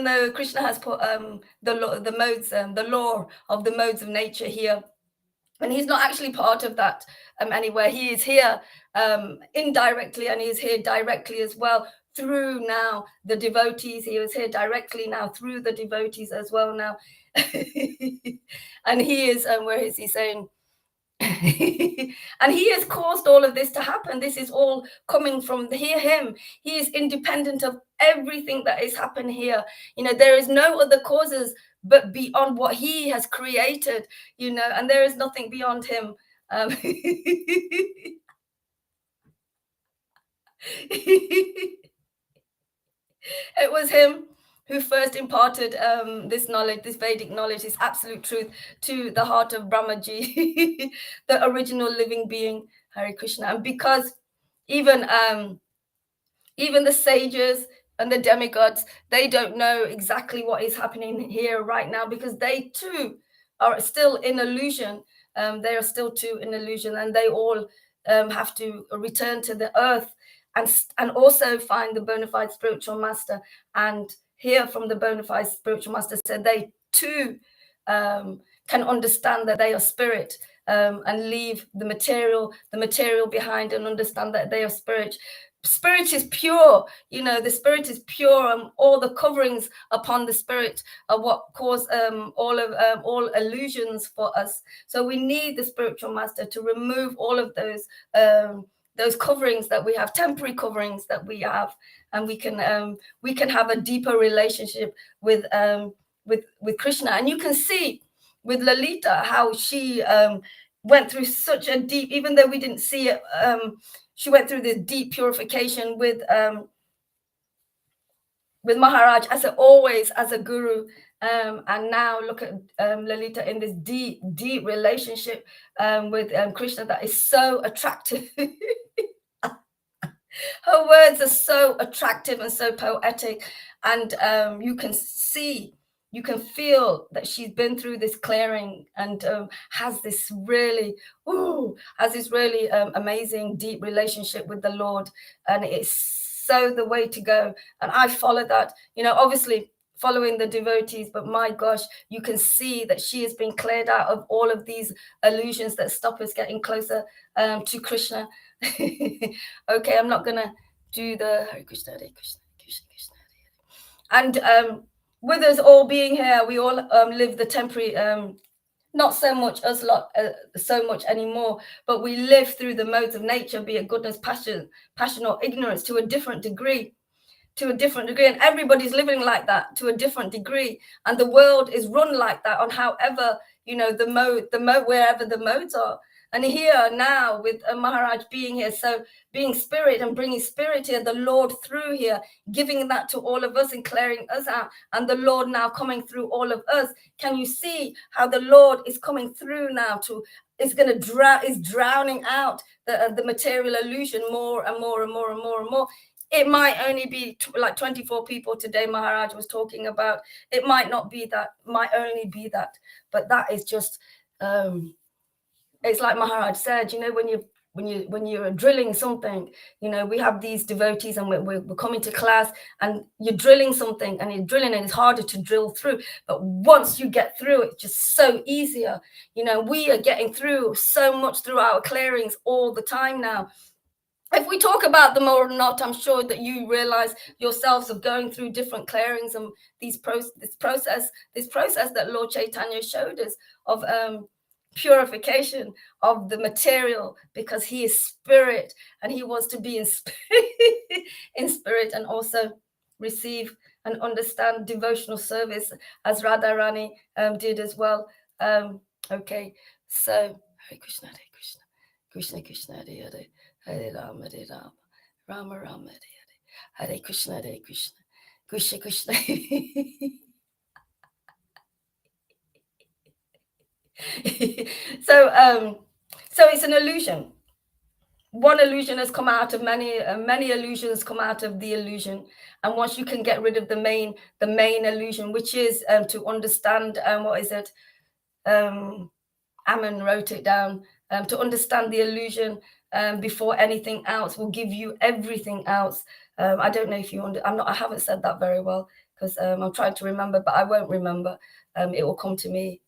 though Krishna has put the modes, the law of the modes of nature here, and he's not actually part of that anywhere. He is here indirectly, and he is here directly as well through now the devotees. He is here directly now through the devotees as well now. And he is, where is he saying? And he has caused all of this to happen. This is all coming from him. He is independent of everything that has happened here. You know, there is no other causes but beyond what he has created, you know, and there is nothing beyond him. It was him who first imparted this knowledge, this Vedic knowledge, this absolute truth to the heart of Brahmaji, the original living being, Hare Krishna. And because even the sages and the demigods, they don't know exactly what is happening here right now, because they too are still in illusion. They are still too in illusion, and they all have to return to the earth and also find the bona fide spiritual master and hear from the bona fide spiritual master, so they too can understand that they are spirit, and leave the material behind, and understand that they are spirit. Spirit is pure, you know, the spirit is pure, and all the coverings upon the spirit are what cause all illusions for us. So we need the spiritual master to remove all of those coverings that we have, temporary coverings that we have, and we can have a deeper relationship with Krishna. And you can see with Lalita how she went through such a deep, even though we didn't see it, she went through this deep purification with Maharaj as a guru, and now look at Lalita in this deep relationship with Krishna that is so attractive. Her words are so attractive and so poetic, and you can feel that she's been through this clearing and has this really amazing deep relationship with the Lord, and it's so the way to go. And I follow that, you know, obviously following the devotees, but my gosh, you can see that she has been cleared out of all of these illusions that stop us getting closer to Krishna. Okay, I'm not gonna do the Hare Krishna, Hare Krishna, Krishna Krishna, Hare Hare. And with us all being here, we all live the temporary not so much us lot so much anymore, but we live through the modes of nature, be it goodness, passion or ignorance, to a different degree. And everybody's living like that to a different degree, and the world is run like that on however, you know, the mode wherever the modes are. And here now with Maharaj being here, so being spirit and bringing spirit here, the Lord through here, giving that to all of us and clearing us out, and the Lord now coming through all of us. Can you see how the Lord is coming through now to is going to is drowning out the material illusion more and more and more and more and more. It might only be like 24 people today Maharaj was talking about. It might not be that, might only be that, but that is just it's like Maharaj said, you know, when you're drilling something, you know, we have these devotees and we're coming to class and you're drilling something and you're drilling and it's harder to drill through, but once you get through, it's just so easier. You know, we are getting through so much through our clearings all the time now. If we talk about them or not, I'm sure that you realize yourselves of going through different clearings and this process that Lord Caitanya showed us of purification of the material, because he is spirit and he wants to be in spirit, in spirit, and also receive and understand devotional service as Radharani did as well. Okay, so Hare Krishna, Hare Krishna, Krishna Krishna, Hare Hare, Hare Rama, Rama Rama, Hare Hare, Krishna, Hare Krishna, Krishna Krishna. So it's an illusion. One illusion has come out of many illusions come out of the illusion. And once you can get rid of the main illusion, which is to understand what is it? Ammon wrote it down. To understand the illusion before anything else will give you everything else. I don't know if you I haven't said that very well because I'm trying to remember, but I won't remember. It will come to me.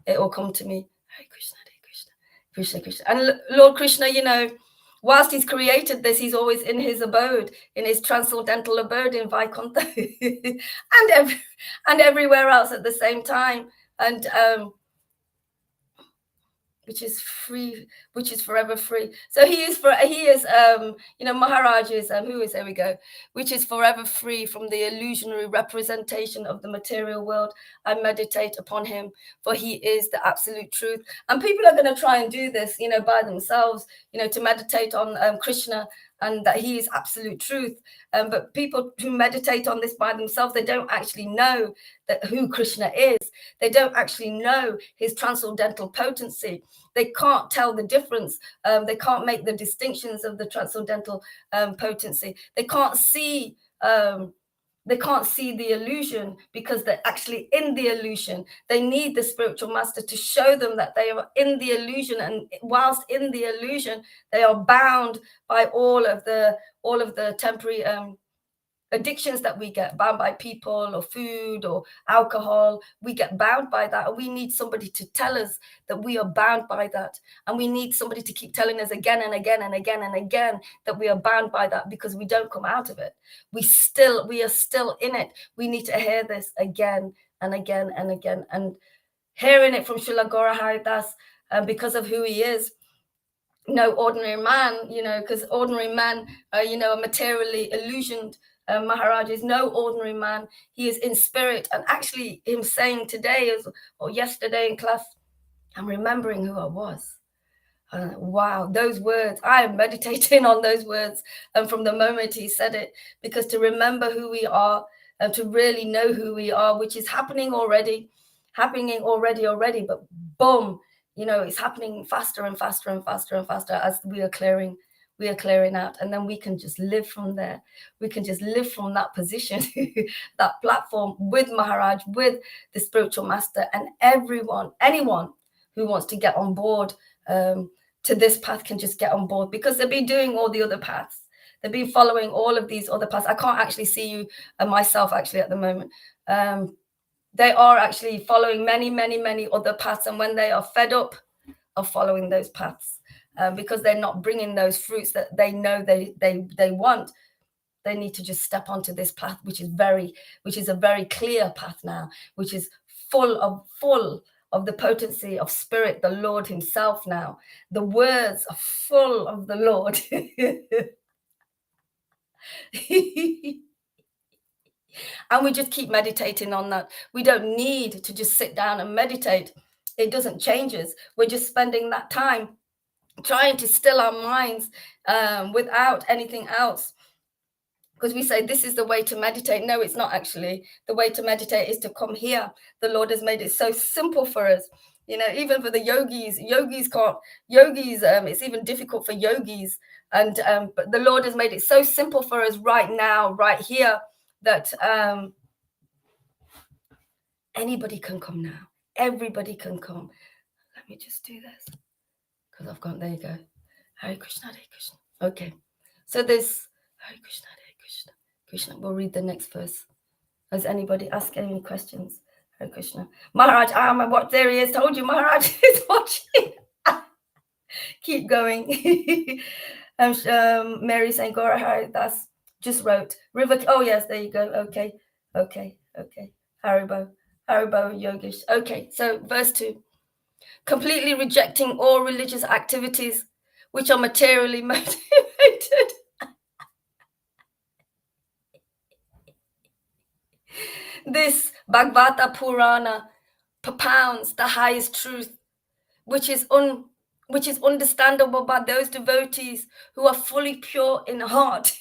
It will come to me. Hare Krishna, Hare Krishna, Krishna Krishna. And Lord Krishna, you know, whilst he's created this, he's always in his abode, in his transcendental abode in Vaikuntha, and everywhere else at the same time. And which is free, which is forever free. So he is you know, Maharaj is there we go, which is forever free from the illusionary representation of the material world. I meditate upon him, for he is the absolute truth. And people are going to try and do this, you know, by themselves, you know, to meditate on Krishna and that he is absolute truth. But people who meditate on this by themselves, they don't actually know that who Krishna is. They don't actually know his transcendental potency. They can't tell the difference. They can't make the distinctions of the transcendental potency. They can't see the illusion because they're actually in the illusion. They need the spiritual master to show them that they are in the illusion, and whilst in the illusion, they are bound by all of the temporary addictions that we get, bound by people or food or alcohol. We get bound by that, and we need somebody to tell us that we are bound by that, and we need somebody to keep telling us again and again and again and again that we are bound by that, because we don't come out of it. We are still in it. We need to hear this again and again and again, and hearing it from Srila Gaura Haridas because of who he is. No ordinary man, you know, because ordinary man, you know, are materially illusioned. Maharaj is no ordinary man. He is in spirit. And actually him saying today or yesterday in class, I'm remembering who I was. Wow, those words, I am meditating on those words from the moment he said it, because to remember who we are, to really know who we are, which is happening already, but boom, you know, it's happening faster and faster and faster and faster as we are clearing out, and then we can just live from there. We can just live from that position, that platform with Maharaj, with the spiritual master, and anyone who wants to get on board to this path can just get on board, because they've been doing all the other paths. They've been following all of these other paths. I can't actually see you myself actually at the moment. They are actually following many other paths, and when they are fed up of following those paths, because they're not bringing those fruits that they know they want, they need to just step onto this path, which is a very clear path now, which is full of the potency of spirit, the Lord himself now. The words are full of the Lord. And we just keep meditating on that. We don't need to just sit down and meditate. It doesn't change us. We're just spending that time trying to still our minds without anything else. Because we say this is the way to meditate. No, it's not actually. The way to meditate is to come here. The Lord has made it so simple for us. You know, even for the yogis can't. It's even difficult for yogis. And but the Lord has made it so simple for us right now, right here, that anybody can come now. Everybody can come. Let me just do this because I've gone. There you go. Hare Krishna, Hare Krishna. Okay, so there's Hare Krishna, Hare Krishna, Krishna. We'll read the next verse. Has anybody asked any questions? Hare Krishna. Maharaj, what there he is. Told you, Maharaj is watching. Keep going. Mary saying, Gora Hari, that's just wrote. River. Oh yes, there you go. Okay. Haribo Yogesh. Okay, so verse 2. Completely rejecting all religious activities which are materially motivated. This Bhagavata Purana propounds the highest truth, which is understandable by those devotees who are fully pure in heart.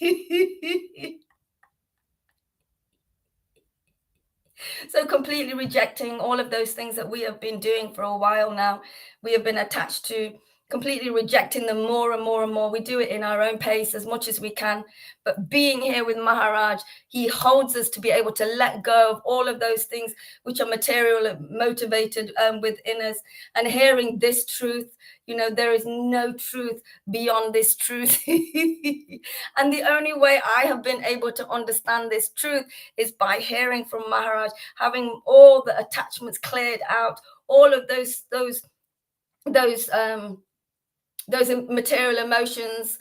So completely rejecting all of those things that we have been doing for a while now. We have been attached to, completely rejecting them more and more and more. We do it in our own pace as much as we can. But being here with Maharaj, he holds us to be able to let go of all of those things which are material motivated within us. And hearing this truth, you know, there is no truth beyond this truth. And the only way I have been able to understand this truth is by hearing from Maharaj, having all the attachments cleared out, all of those material emotions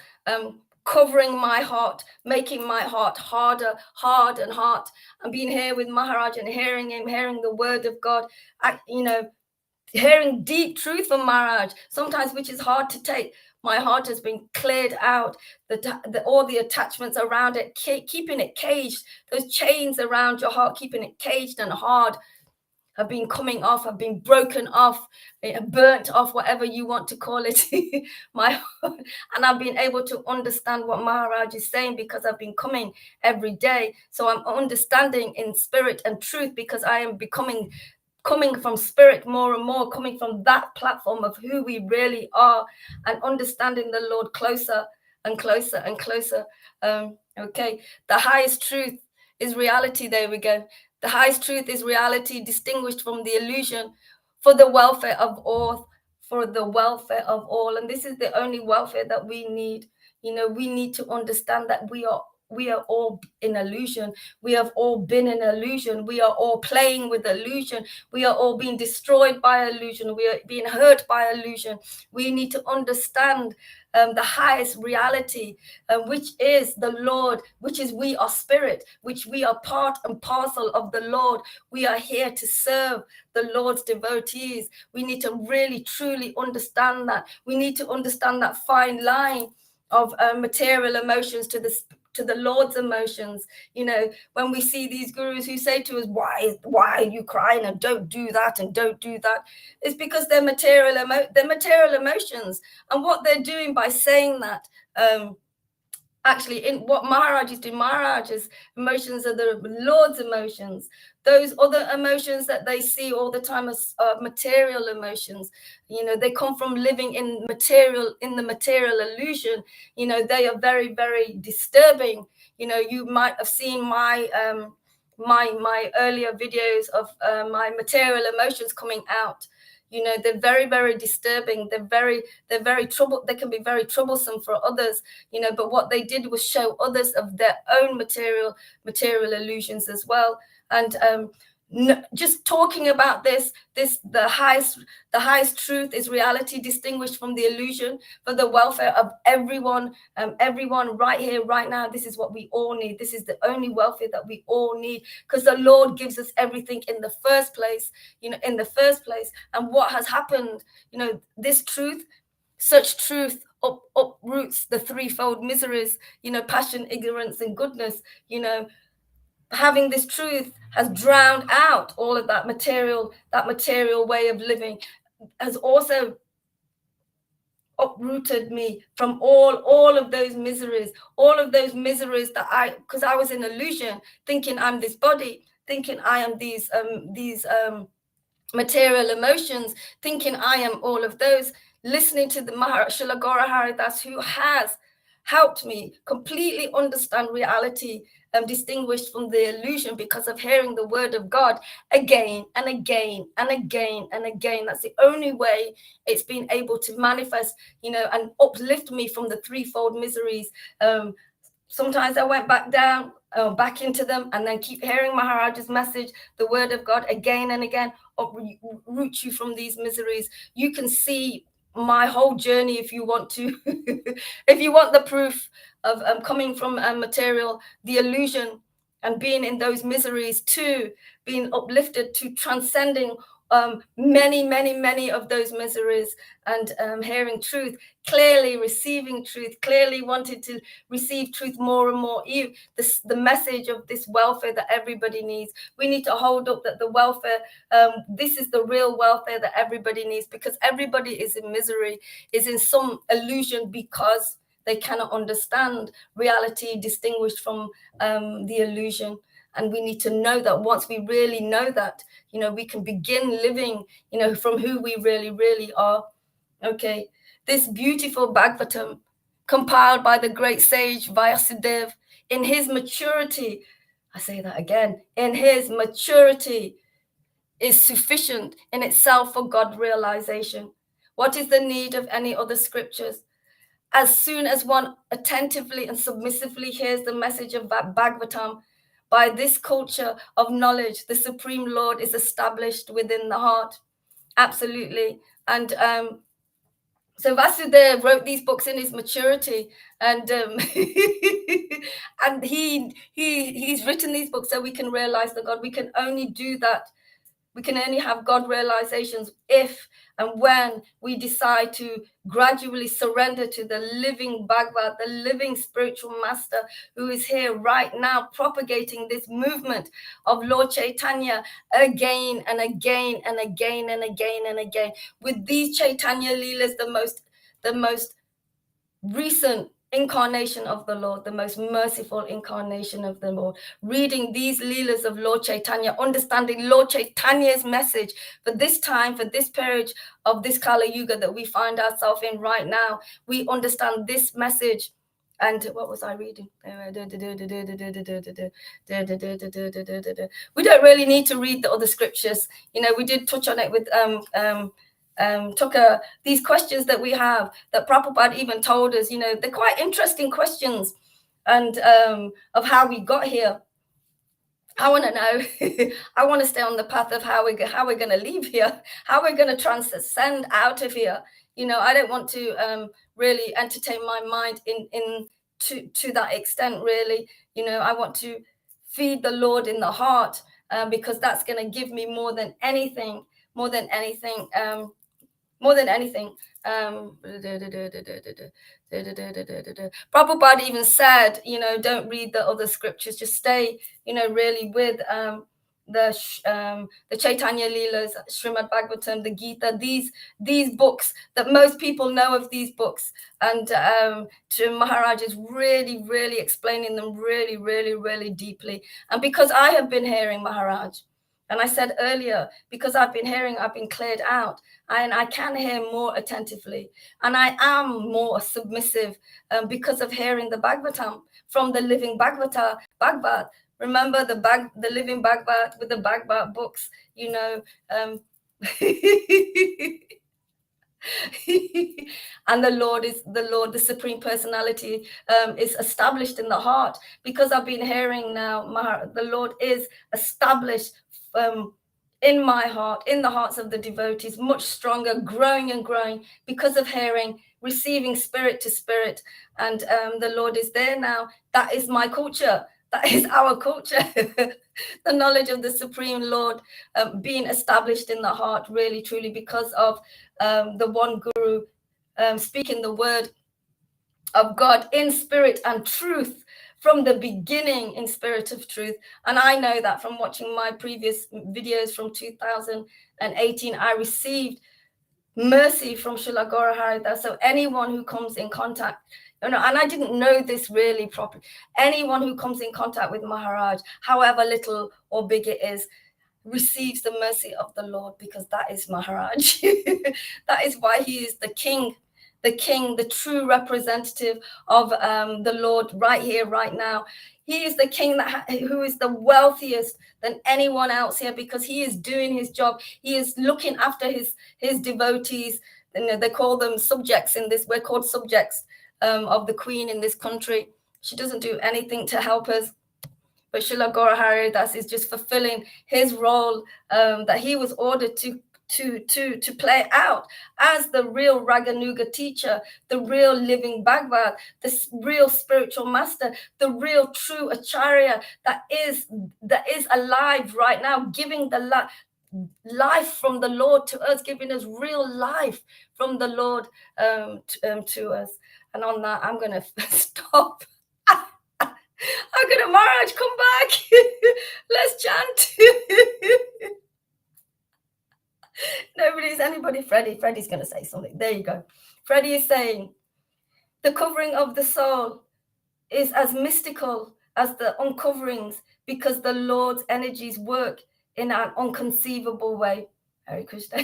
covering my heart, making my heart hard and hard. And being here with Maharaj and hearing him, hearing the word of God, hearing deep truth from Maharaj, sometimes which is hard to take. My heart has been cleared out, all the attachments around it, keeping it caged, those chains around your heart, keeping it caged and hard, have been coming off, have been broken off, burnt off, whatever you want to call it. And I've been able to understand what Maharaj is saying because I've been coming every day. So I'm understanding in spirit and truth because I am coming from spirit more and more, coming from that platform of who we really are and understanding the Lord closer and closer and closer. Okay, the highest truth is reality. There we go. The highest truth is reality distinguished from the illusion for the welfare of all, And this is the only welfare that we need. You know, we need to understand that we are all in illusion. We have all been in illusion. We are all playing with illusion. We are all being destroyed by illusion. We are being hurt by illusion. We need to understand the highest reality, which is the Lord, which is we are spirit, which we are part and parcel of the Lord. We are here to serve the Lord's devotees. We need to really, truly understand that. We need to understand that fine line of material emotions to the Lord's emotions. You know, when we see these gurus who say to us, why are you crying, and don't do that and don't do that, it's because they're material emotions. And what they're doing by saying that, actually, in what Maharaj is doing, Maharaj's emotions are the Lord's emotions. Those other emotions that they see all the time as material emotions, you know, they come from living in the material illusion. You know, they are very, very disturbing. You know, you might have seen my earlier videos of my material emotions coming out. You know, they're very, very disturbing. They're very they can be very troublesome for others, you know, but what they did was show others of their own material illusions as well. And just talking about the highest truth is reality distinguished from the illusion for the welfare of everyone, everyone right here, right now. This is what we all need. This is the only welfare that we all need, because the Lord gives us everything in the first place, in the first place. And what has happened, this truth, such truth uproots the threefold miseries, passion, ignorance, and goodness. Having this truth has drowned out all of that material way of living, has also uprooted me from all of those miseries that because I was in illusion, thinking I'm this body, thinking I am these material emotions, thinking I am all of those, listening to the Maharaj Srila Gaura Haridas, who has helped me completely understand reality, distinguished from the illusion, because of hearing the word of God again and again and again and again. That's the only way it's been able to manifest, and uplift me from the threefold miseries. Sometimes I went back down, back into them, and then keep hearing Maharaj's message, the word of God, again and again, uproot you from these miseries. You can see my whole journey if you want to. If you want the proof of coming from material, the illusion, and being in those miseries, to being uplifted, to transcending many of those miseries, and hearing truth clearly, receiving truth clearly, wanted to receive truth more and more. The message of this welfare that everybody needs. We need to hold up that the welfare, this is the real welfare that everybody needs, because everybody is in misery, is in some illusion, because they cannot understand reality distinguished from the illusion. And we need to know that once we really know that, we can begin living, from who we really are. Okay, this beautiful Bhagavatam, compiled by the great sage Vyasadeva in his maturity, I say that again, in his maturity, is sufficient in itself for God realization. What is the need of any other scriptures? As soon as one attentively and submissively hears the message of Bhagavatam, by this culture of knowledge, the Supreme Lord is established within the heart. Absolutely. And so Vasudeva wrote these books in his maturity, and and he's written these books so we can realize the God. We can only do that. We can only have God realizations if and when we decide to gradually surrender to the living Bhagavad, the living spiritual master, who is here right now propagating this movement of Lord Caitanya again and again and again and again and again. With these Caitanya Leelas, the most recent incarnation of the Lord, the most merciful incarnation of the Lord, reading these Leelas of Lord Caitanya, understanding Lord Caitanya's message for this time, for this period of this Kali Yuga that we find ourselves in right now. We understand this message. And what was I reading? We don't really need to read the other scriptures. We did touch on it with these questions that we have, that Prabhupada even told us, they're quite interesting questions, and of how we got here. I want to know. I want to stay on the path of how we're going to leave here, how we're going to transcend out of here. I don't want to really entertain my mind to that extent, really. I want to feed the Lord in the heart, because that's going to give me more than anything. Prabhupada even said, don't read the other scriptures, just stay, really with the Chaitanya Leelas, Srimad Bhagavatam, the Gita, these books that most people know of, these books. And to Maharaj is really, really explaining them really, really, really deeply. And because I have been hearing Maharaj, and I said earlier, because I've been hearing, I've been cleared out, and I can hear more attentively, and I am more submissive because of hearing the Bhagavatam from the living Bhagavad. Remember the living Bhagavad with the Bhagavad books, and the Supreme Personality is established in the heart, because I've been hearing now, the Lord is established in my heart, in the hearts of the devotees, much stronger, growing and growing because of hearing, receiving spirit to spirit. And the Lord is there now. That is my culture. That is our culture. The knowledge of the Supreme Lord being established in the heart, really, truly, because of the one Guru speaking the word of God in spirit and truth from the beginning, in spirit of truth. And I know that from watching my previous videos from 2018, I received mercy from Srila Gaura Haridas. So anyone who comes in contact, and I didn't know this really properly, anyone who comes in contact with Maharaj, however little or big it is, receives the mercy of the Lord, because that is Maharaj. That is why he is the king, the true representative of the Lord right here, right now. He is the king who is the wealthiest than anyone else here, because he is doing his job. He is looking after his devotees. And they call them subjects in this. We're called subjects of the Queen in this country. She doesn't do anything to help us. But Srila Gaura Haridas is just fulfilling his role that he was ordered to play out as the real Raganuga teacher, the real living Bhagavad, the real spiritual master, the real true Acharya that is alive right now, giving the life from the Lord to us, giving us real life from the Lord to us. And on that, I'm going to stop. I'm going to, Maharaj, come back. Let's chant. Anybody? Freddie's going to say something. There you go. Freddie is saying, the covering of the soul is as mystical as the uncoverings, because the Lord's energies work in an unconceivable way. Hare Krishna.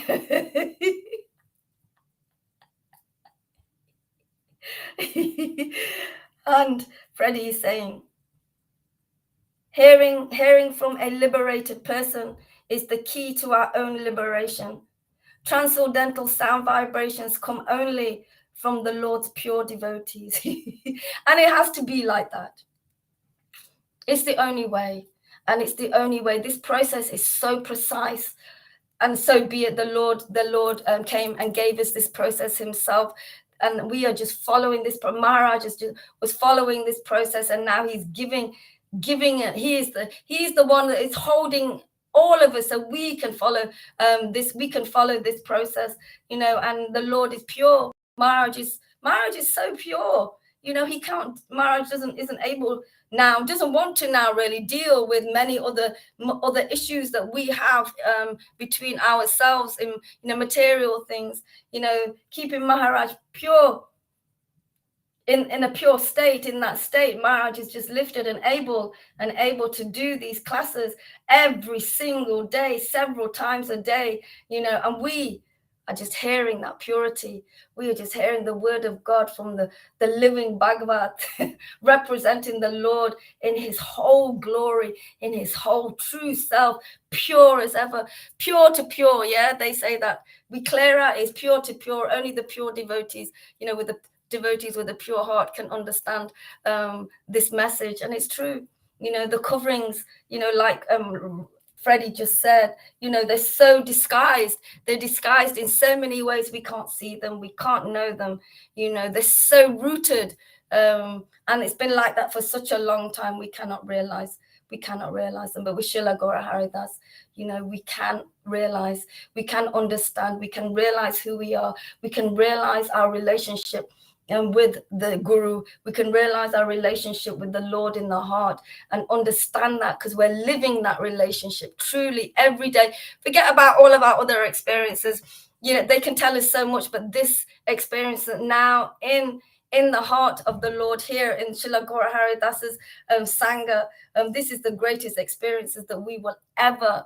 And Freddie is saying, hearing from a liberated person is the key to our own liberation. Transcendental sound vibrations come only from the Lord's pure devotees. And it has to be like that. It's the only way. And it's the only way. This process is so precise. And so be it. The Lord came and gave us this process himself. And we are just following this. Maharaj was following this process. And now he's giving it. He is the one that is holding all of us, so we can follow this process, and the Lord is pure. Maharaj is so pure, he can't, Maharaj doesn't want to now really deal with many other issues that we have between ourselves in material things, keeping Maharaj pure. In a pure state, in that state, Maharaj is just lifted and able to do these classes every single day, several times a day, and we are just hearing that purity. We are just hearing the word of God from the living Bhagavad, representing the Lord in his whole glory, in his whole true self, pure as ever, pure to pure. Yeah, they say that Viklera is pure to pure. Only the pure devotees, with the devotees with a pure heart can understand this message. And it's true, the coverings, like Freddie just said, they're so disguised. They're disguised in so many ways. We can't see them. We can't know them. They're so rooted. And it's been like that for such a long time. We cannot realize them. But with Srila Gaura Haridas, we can realize, we can understand, we can realize who we are. We can realize our relationship and with the Guru, we can realize our relationship with the Lord in the heart and understand that, because we're living that relationship truly every day. Forget about all of our other experiences. They can tell us so much, but this experience now in the heart of the Lord here in Srila Gaura Haridas's Sangha, this is the greatest experiences that we will ever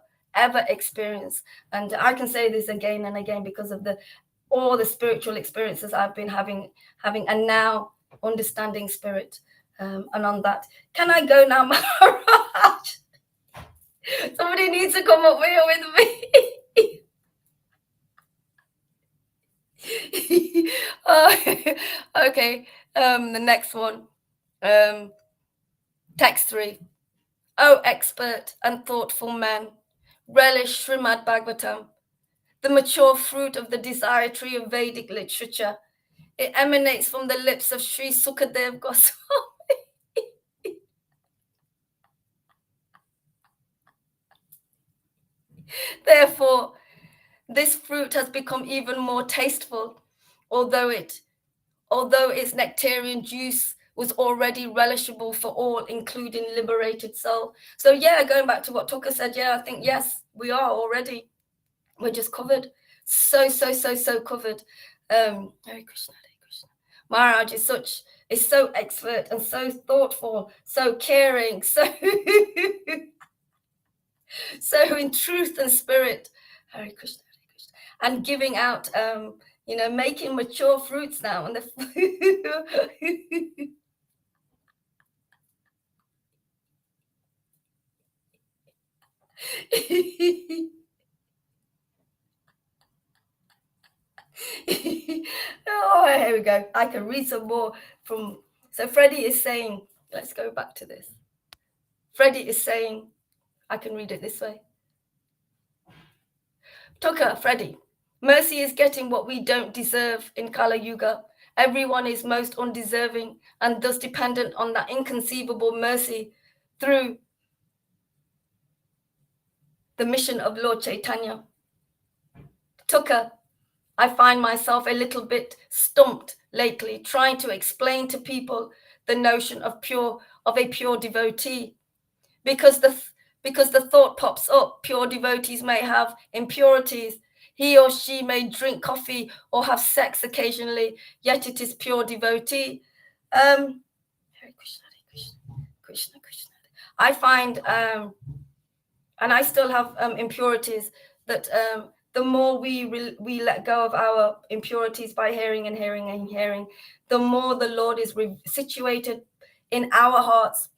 experience. And I can say this again and again because of all the spiritual experiences I've been having and now understanding spirit. And on that, can I go now, Maharaj? Somebody needs to come up here with me. Okay, the next one. Text 3. Oh, expert and thoughtful men, relish Srimad Bhagavatam, the mature fruit of the desire tree of Vedic literature. It emanates from the lips of Sri Sukadev Goswami. Therefore, this fruit has become even more tasteful, although its nectarian juice was already relishable for all, including liberated soul. So yeah, going back to what Tucker said, yeah, I think, yes, we are already. We're just covered. So covered. Hare Krishna, Hare Krishna. Maharaj is so expert and so thoughtful, so caring, so so in truth and spirit. Hare Krishna, Hare Krishna. And giving out making mature fruits now. And oh, here we go. I can read some more from. So Freddie is saying, let's go back to this. Freddie is saying, I can read it this way. Tucker, Freddie, mercy is getting what we don't deserve in Kala Yuga. Everyone is most undeserving and thus dependent on that inconceivable mercy through the mission of Lord Caitanya. Tucker, I find myself a little bit stumped lately trying to explain to people the notion of a pure devotee, because the thought pops up, pure devotees may have impurities. He or she may drink coffee or have sex occasionally, yet it is pure devotee. Hare Krishna, Hare Krishna, Krishna Krishna. I find, and I still have impurities, that the more we let go of our impurities by hearing and hearing and hearing, the more the Lord is situated in our hearts.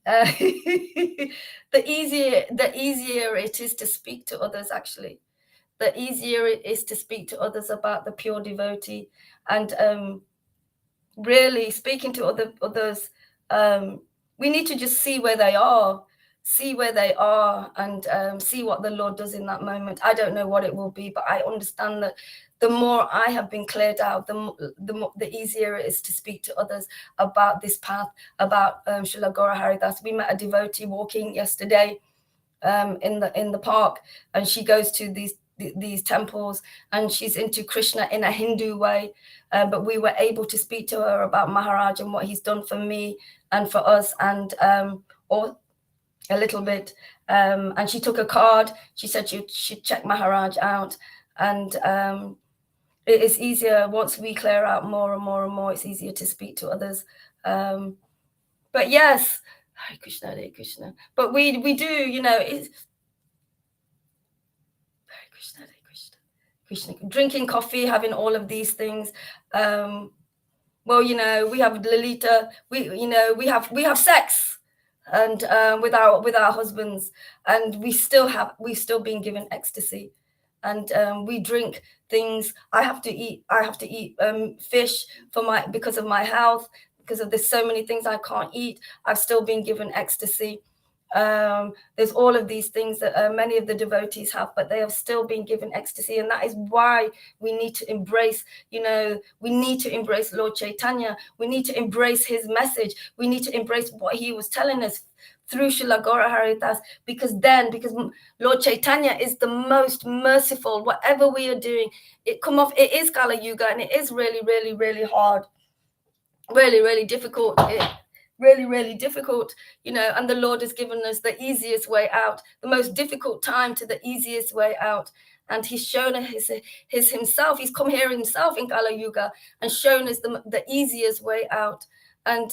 The easier it is to speak to others. Actually, the easier it is to speak to others about the pure devotee, and really speaking to others. We need to just see where they are, and see what the Lord does in that moment. I don't know what it will be, but I understand that the more I have been cleared out, the easier it is to speak to others about this path, about Srila Gaura Haridas. We met a devotee walking yesterday in the park, and she goes to these temples, and she's into Krishna in a Hindu way, but we were able to speak to her about Maharaj and what he's done for me and for us, and or a little bit, and she took a card. She said she should check Maharaj out, and it is easier once we clear out more and more and more. It's easier to speak to others. But yes, Hare Krishna, Hare Krishna. But we do, it's Hare Krishna, Hare Krishna, Krishna. Drinking coffee, having all of these things. Well, we have Lalita. We have sex, and with our husbands, and we've still been given ecstasy. And we drink things. I have to eat fish because of my health, because of there's so many things I can't eat. I've still been given ecstasy. There's all of these things that many of the devotees have, but they have still been given ecstasy, and that is why we need to embrace. We need to embrace Lord Caitanya. We need to embrace his message. We need to embrace what he was telling us through Srila Gaura Haridas, because Lord Caitanya is the most merciful. Whatever we are doing, it is Kala Yuga, and it is really, really, really hard, really, really difficult. Really, really difficult, and the Lord has given us the easiest way out, the most difficult time to the easiest way out. And he's shown us his himself. He's come here himself in Kala Yuga and shown us the easiest way out. And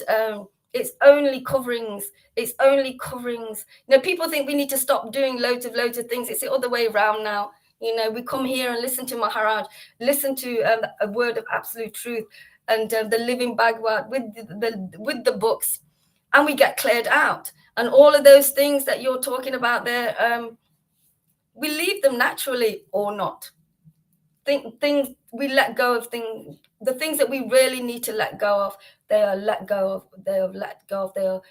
it's only coverings. People think we need to stop doing loads of things. It's the other way around now. We come here and listen to Maharaj, listen to a word of absolute truth, and the living Bhagavad with the books, and we get cleared out. And all of those things that you're talking about there, we leave them naturally or not. Things we let go of, the things that we really need to let go of, they are let go of. They are let go of. They are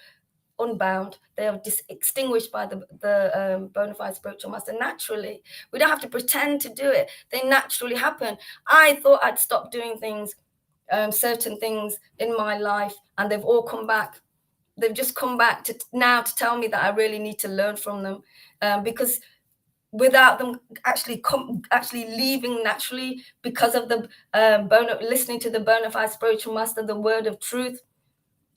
unbound. They are extinguished by the bona fide spiritual master naturally. We don't have to pretend to do it. They naturally happen. I thought I'd stop doing things, certain things in my life, and they've all come back. They've just come back to tell me that I really need to learn from them, because without them actually leaving naturally, because of the listening to the bona fide spiritual master, the word of truth,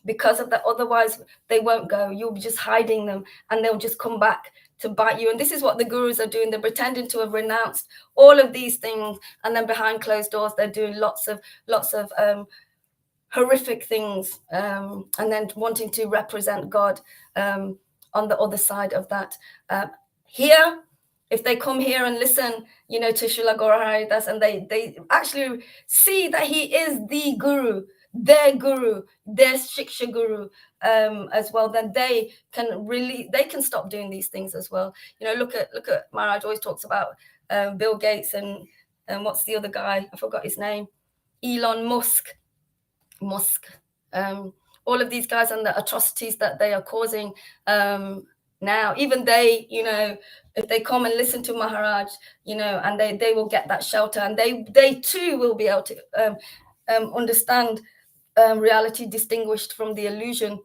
because of that, otherwise they won't go. You'll be just hiding them, and they'll just come back to bite you. And this is what the gurus are doing. They're pretending to have renounced all of these things, and then behind closed doors they're doing lots of horrific things, and then wanting to represent God on the other side of that. Here, if they come here and listen, to Srila Gaura Haridas, and they actually see that he is the guru, their Shiksha guru, as well, then they can stop doing these things as well. Look at Maharaj always talks about Bill Gates and what's the other guy? I forgot his name. Elon Musk. All of these guys and the atrocities that they are causing now. Even they, if they come and listen to Maharaj, and they will get that shelter, and they too will be able to understand reality distinguished from the illusion,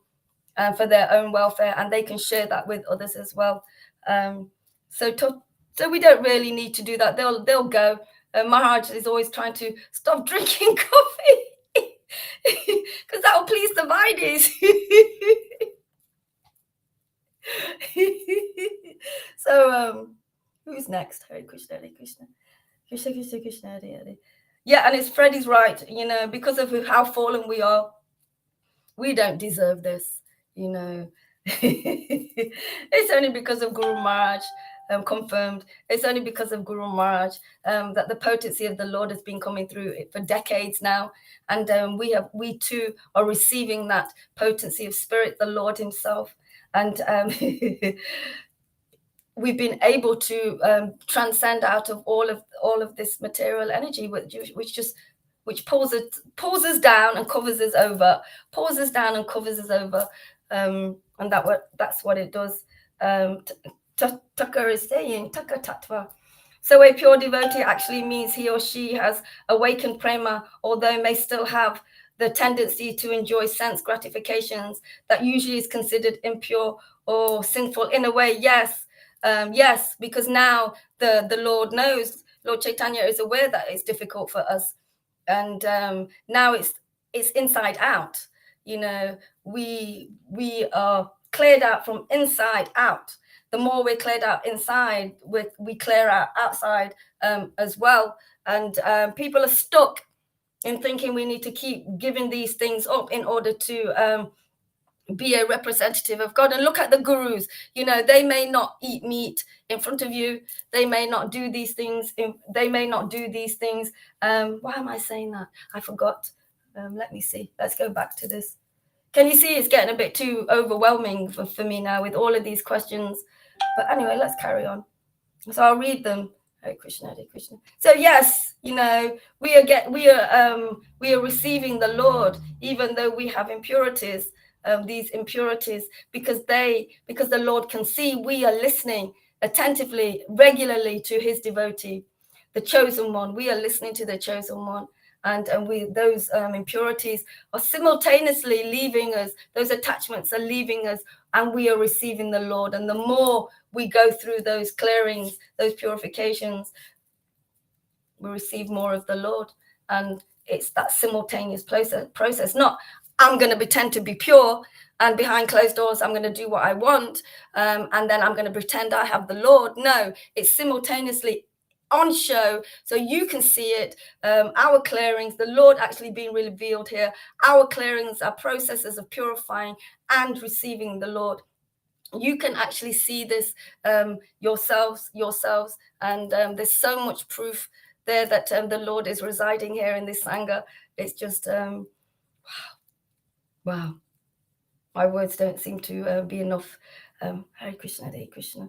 for their own welfare, and they can share that with others as well. So we don't really need to do that. They'll go. Maharaj is always trying to stop drinking coffee. Because that will please the Vaidis. So who's next? Hare Krishna, Hare Krishna, Krishna Krishna Krishna, Hare Hare. Yeah, and it's Freddie's right. Because of how fallen we are, we don't deserve this. It's only because of Guru Maharaj. Confirmed. It's only because of Guru Maharaj that the potency of the Lord has been coming through it for decades now, and we too are receiving that potency of spirit, the Lord Himself, and we've been able to transcend out of all of this material energy, which pulls us down and covers us over, and that's what it does. Tucker is saying, Taka Tattva. So a pure devotee actually means he or she has awakened prema, although may still have the tendency to enjoy sense gratifications that usually is considered impure or sinful in a way. Yes, because now the Lord knows, Lord Caitanya is aware that it's difficult for us. And now it's inside out. We are cleared out from inside out. The more we're cleared out inside, we clear out outside as well. And people are stuck in thinking we need to keep giving these things up in order to be a representative of God. And look at the gurus. They may not eat meat in front of you. They may not do these things. Why am I saying that? I forgot. Let me see. Let's go back to this. Can you see it's getting a bit too overwhelming for me now with all of these questions? But anyway, let's carry on. So I'll read them. Hare Krishna, Hare Krishna. So yes, we are receiving the Lord, even though we have impurities, these impurities, because the Lord can see we are listening attentively, regularly to His devotee, the chosen one. We are listening to the chosen one. And those impurities are simultaneously leaving us. Those attachments are leaving us, and we are receiving the Lord. And the more we go through those clearings, those purifications, we receive more of the Lord. And it's that simultaneous process. Not, I'm going to pretend to be pure, and behind closed doors, I'm going to do what I want, and then I'm going to pretend I have the Lord. No, it's simultaneously on show, so you can see it. Our clearings, the Lord actually being revealed here. Our clearings are processes of purifying and receiving the Lord. You can actually see this yourselves, and there's so much proof there that the Lord is residing here in this Sangha. It's just wow. My words don't seem to be enough. Hare Krishna, Hare Krishna.